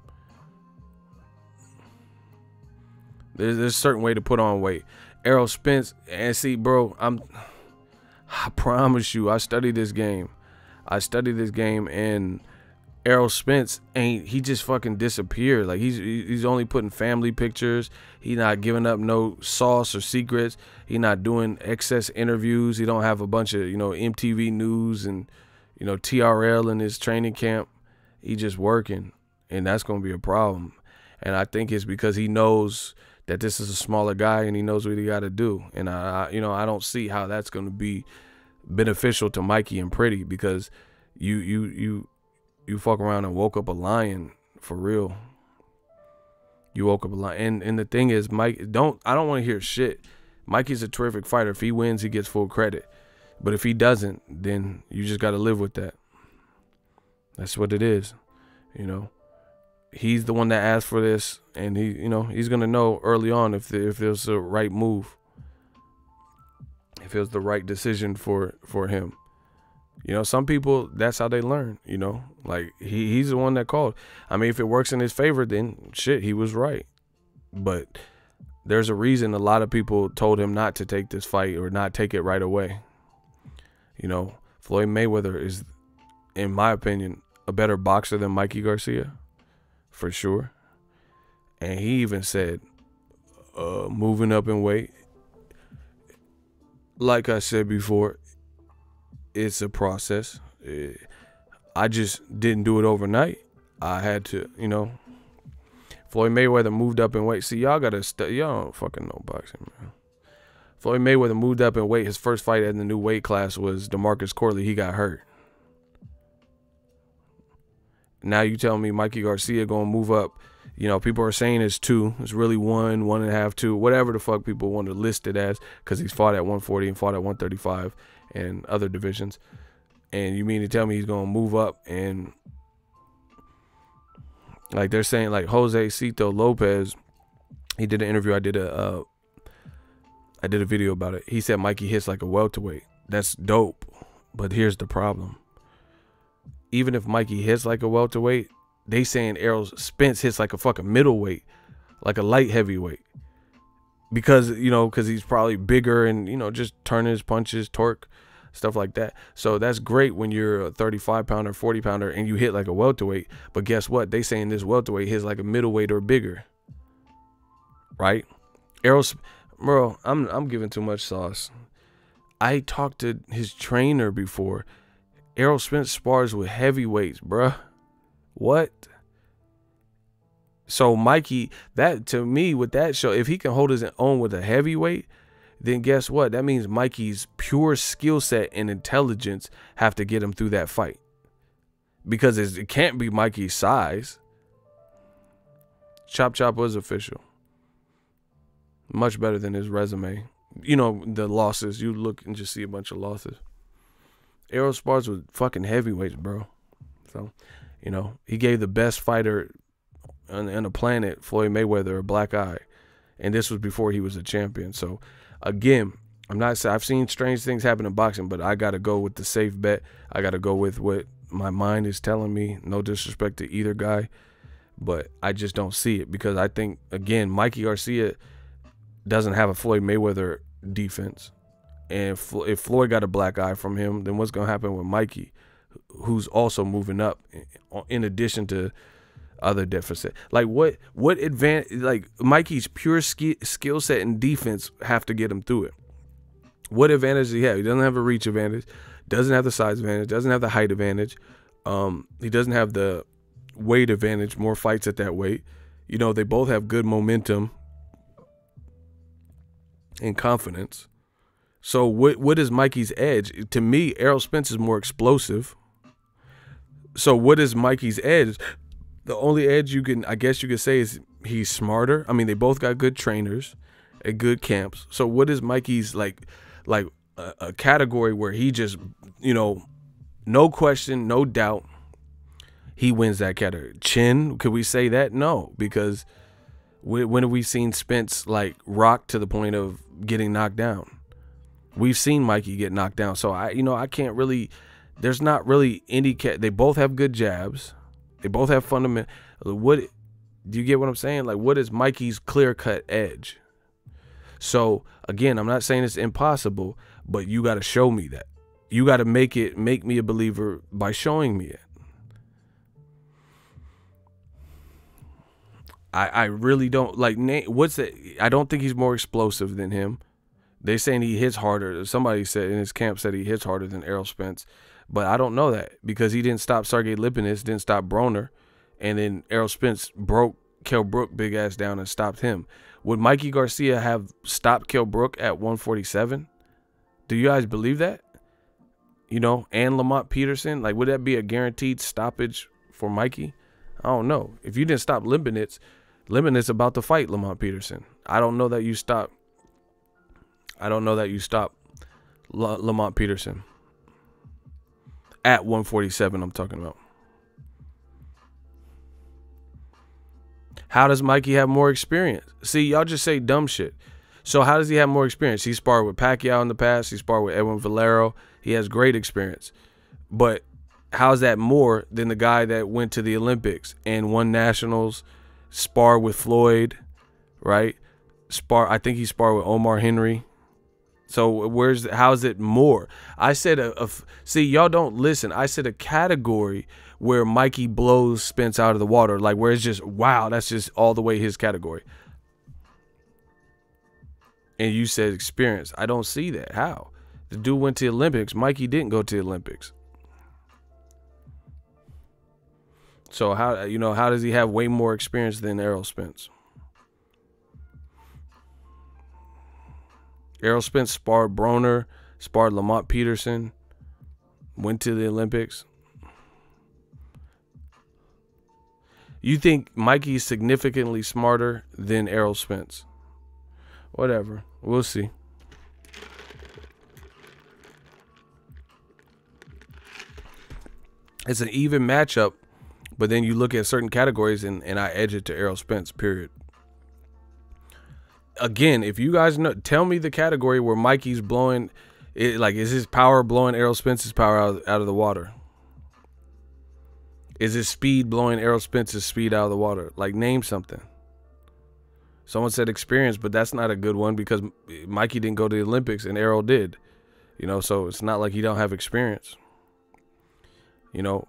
There's a certain way to put on weight. Errol Spence, and see, bro, I promise you, I studied this game. And Errol Spence he just fucking disappeared. Like, he's only putting family pictures. He not giving up no sauce or secrets. He not doing excess interviews. He don't have a bunch of, you know, MTV News and, you know, TRL in his training camp. He just working, and that's going to be a problem. And I think it's because he knows that this is a smaller guy and he knows what he got to do. And I don't see how that's going to be beneficial to Mikey and Pretty, because you fuck around and woke up a lion for real. You woke up a lion. And the thing is, I don't want to hear shit. Mikey's a terrific fighter. If he wins, he gets full credit. But if he doesn't, then you just got to live with that. That's what it is. You know, he's the one that asked for this, and he's going to know early on if there's the right move. If it was the right decision for him. You know, some people, that's how they learn, you know. Like, he's the one that called. I mean, if it works in his favor, then shit, he was right. But there's a reason a lot of people told him not to take this fight or not take it right away. You know, Floyd Mayweather is, in my opinion, a better boxer than Mikey Garcia, for sure. And he even said, moving up in weight, like I said before, it's a process. I just didn't do it overnight. I had to, you know. Floyd Mayweather moved up in weight. See, y'all don't fucking know boxing, man. Floyd Mayweather moved up in weight. His first fight in the new weight class was DeMarcus Corley. He got hurt. Now you tell me Mikey Garcia gonna move up. You know, people are saying it's 2. It's really 1, 1.5, 2, whatever the fuck people want to list it as, because he's fought at 140 and fought at 135 and other divisions. And you mean to tell me he's gonna move up? And like, they're saying, like, Josecito Lopez, he did an interview. I did a video about it. He said Mikey hits like a welterweight. That's dope. But here's the problem. Even if Mikey hits like a welterweight, they saying Errol Spence hits like a fucking middleweight, like a light heavyweight. Because he's probably bigger and, you know, just turning his punches, torque, stuff like that. So that's great when you're a 35-pounder, 40-pounder, and you hit like a welterweight. But guess what? They saying this welterweight hits like a middleweight or bigger. Right? Bro, I'm giving too much sauce. I talked to his trainer before. Errol Spence spars with heavyweights, bruh. What? So Mikey, that to me, with that show, if he can hold his own with a heavyweight, then guess what? That means Mikey's pure skill set and intelligence have to get him through that fight. Because it can't be Mikey's size. Chop Chop was official. Much better than his resume. You know, the losses. You look and just see a bunch of losses. Errol spars with fucking heavyweights, bro. So, you know, he gave the best fighter on the planet, Floyd Mayweather, a black eye. And this was before he was a champion. So, again, I've seen strange things happen in boxing, but I got to go with the safe bet. I got to go with what my mind is telling me. No disrespect to either guy, but I just don't see it, because I think, again, Mikey Garcia doesn't have a Floyd Mayweather defense. And if Floyd got a black eye from him, then what's going to happen with Mikey, who's also moving up in addition to other deficit? Like, what advantage, like, Mikey's pure skill set and defense have to get him through it. What advantage does he have? He doesn't have a reach advantage, doesn't have the size advantage, doesn't have the height advantage. He doesn't have the weight advantage, more fights at that weight. You know, they both have good momentum and confidence. So what is Mikey's edge? To me, Errol Spence is more explosive. So what is Mikey's edge? The only edge I guess you could say is he's smarter. I mean, they both got good trainers at good camps. So what is Mikey's like a category where he just, you know, no question, no doubt, he wins that category? Chin, could we say that? No, because when have we seen Spence like rock to the point of getting knocked down? We've seen Mikey get knocked down. So I can't really, there's not really any they both have good jabs. They both have fundamental. What do you get what I'm saying? Like, what is Mikey's clear-cut edge? So again, I'm not saying it's impossible, but you got to show me that. You got to make me a believer by showing me it. I really don't like. What's that? I don't think he's more explosive than him. They're saying he hits harder. Somebody said in his camp said he hits harder than Errol Spence, but I don't know that because he didn't stop Sergey Lipinets, didn't stop Broner, and then Errol Spence broke Kell Brook big ass down and stopped him. Would Mikey Garcia have stopped Kell Brook at 147? Do you guys believe that? You know, and Lamont Peterson, like, would that be a guaranteed stoppage for Mikey? I don't know. If you didn't stop Lipinets about to fight Lamont Peterson. I don't know that you stop Lamont Peterson at 147. I'm talking about. How does Mikey have more experience? See, y'all just say dumb shit. So how does he have more experience? He sparred with Pacquiao in the past. He sparred with Edwin Valero. He has great experience. But how's that more than the guy that went to the Olympics and won nationals, sparred with Floyd, right? I think he sparred with Omar Henry. So how's it more? I said see, y'all don't listen. I said a category where Mikey blows Spence out of the water, like where it's just, wow, that's just all the way his category. And you said experience. I don't see that. How? The dude went to the Olympics. Mikey didn't go to the Olympics. So how does he have way more experience than Errol Spence? Errol Spence sparred Broner, sparred Lamont Peterson, went to the Olympics. You think Mikey's significantly smarter than Errol Spence? Whatever. We'll see. It's an even matchup, but then you look at certain categories and I edge it to Errol Spence, period. Again, if you guys know, tell me the category where Mikey's blowing it, like, is his power blowing Errol Spence's power out of the water? Is his speed blowing Errol Spence's speed out of the water? Like, name something. Someone said experience, but that's not a good one because Mikey didn't go to the Olympics and Errol did. You know, so it's not like he don't have experience. You know,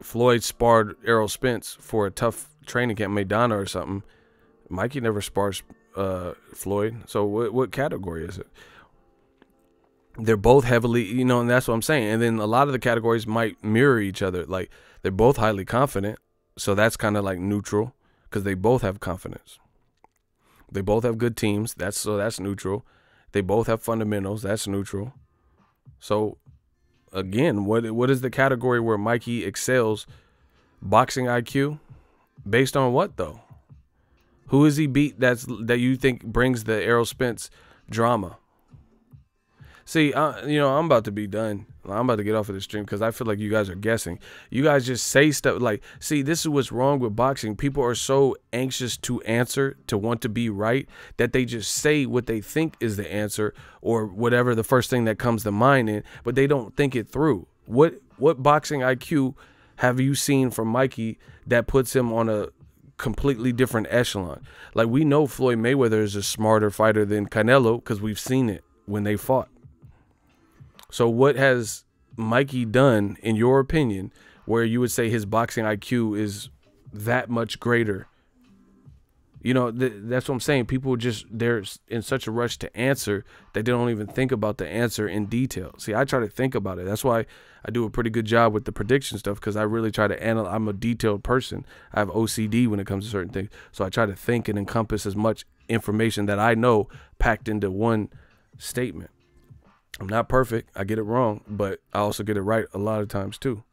Floyd sparred Errol Spence for a tough training camp, Maidana or something. Mikey never spars Floyd. So what category is it? They're both heavily, you know, and that's what I'm saying. And then a lot of the categories might mirror each other. Like, they're both highly confident. So that's kind of like neutral because they both have confidence. They both have good teams. That's neutral. They both have fundamentals. That's neutral. So again, what is the category where Mikey excels? Boxing IQ? Based on what though? Who is he beat that you think brings the Errol Spence drama? See, I'm about to be done. I'm about to get off of this stream because I feel like you guys are guessing. You guys just say stuff like, see, this is what's wrong with boxing. People are so anxious to answer, to want to be right, that they just say what they think is the answer or whatever the first thing that comes to mind in, but they don't think it through. What boxing IQ have you seen from Mikey that puts him on a completely different echelon? Like, we know Floyd Mayweather is a smarter fighter than Canelo because we've seen it when they fought. So what has Mikey done, in your opinion, where you would say his boxing IQ is that much greater? You know, that's what I'm saying. People they're in such a rush to answer that they don't even think about the answer in detail. See, I try to think about it. That's why I do a pretty good job with the prediction stuff, because I really try to analyze. I'm a detailed person. I have OCD when it comes to certain things. So I try to think and encompass as much information that I know packed into one statement. I'm not perfect. I get it wrong, but I also get it right a lot of times too.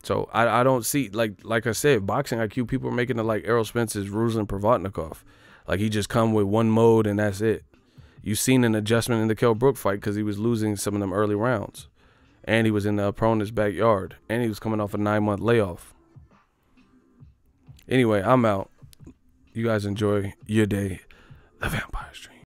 So I don't see, like I said, boxing IQ, people are making it like Errol Spence's Ruslan Provodnikov. Like he just come with one mode and that's it. You seen an adjustment in the Kell Brook fight because he was losing some of them early rounds. And he was in the opponent's backyard. And he was coming off a 9-month layoff. Anyway, I'm out. You guys enjoy your day. The Vampire Stream.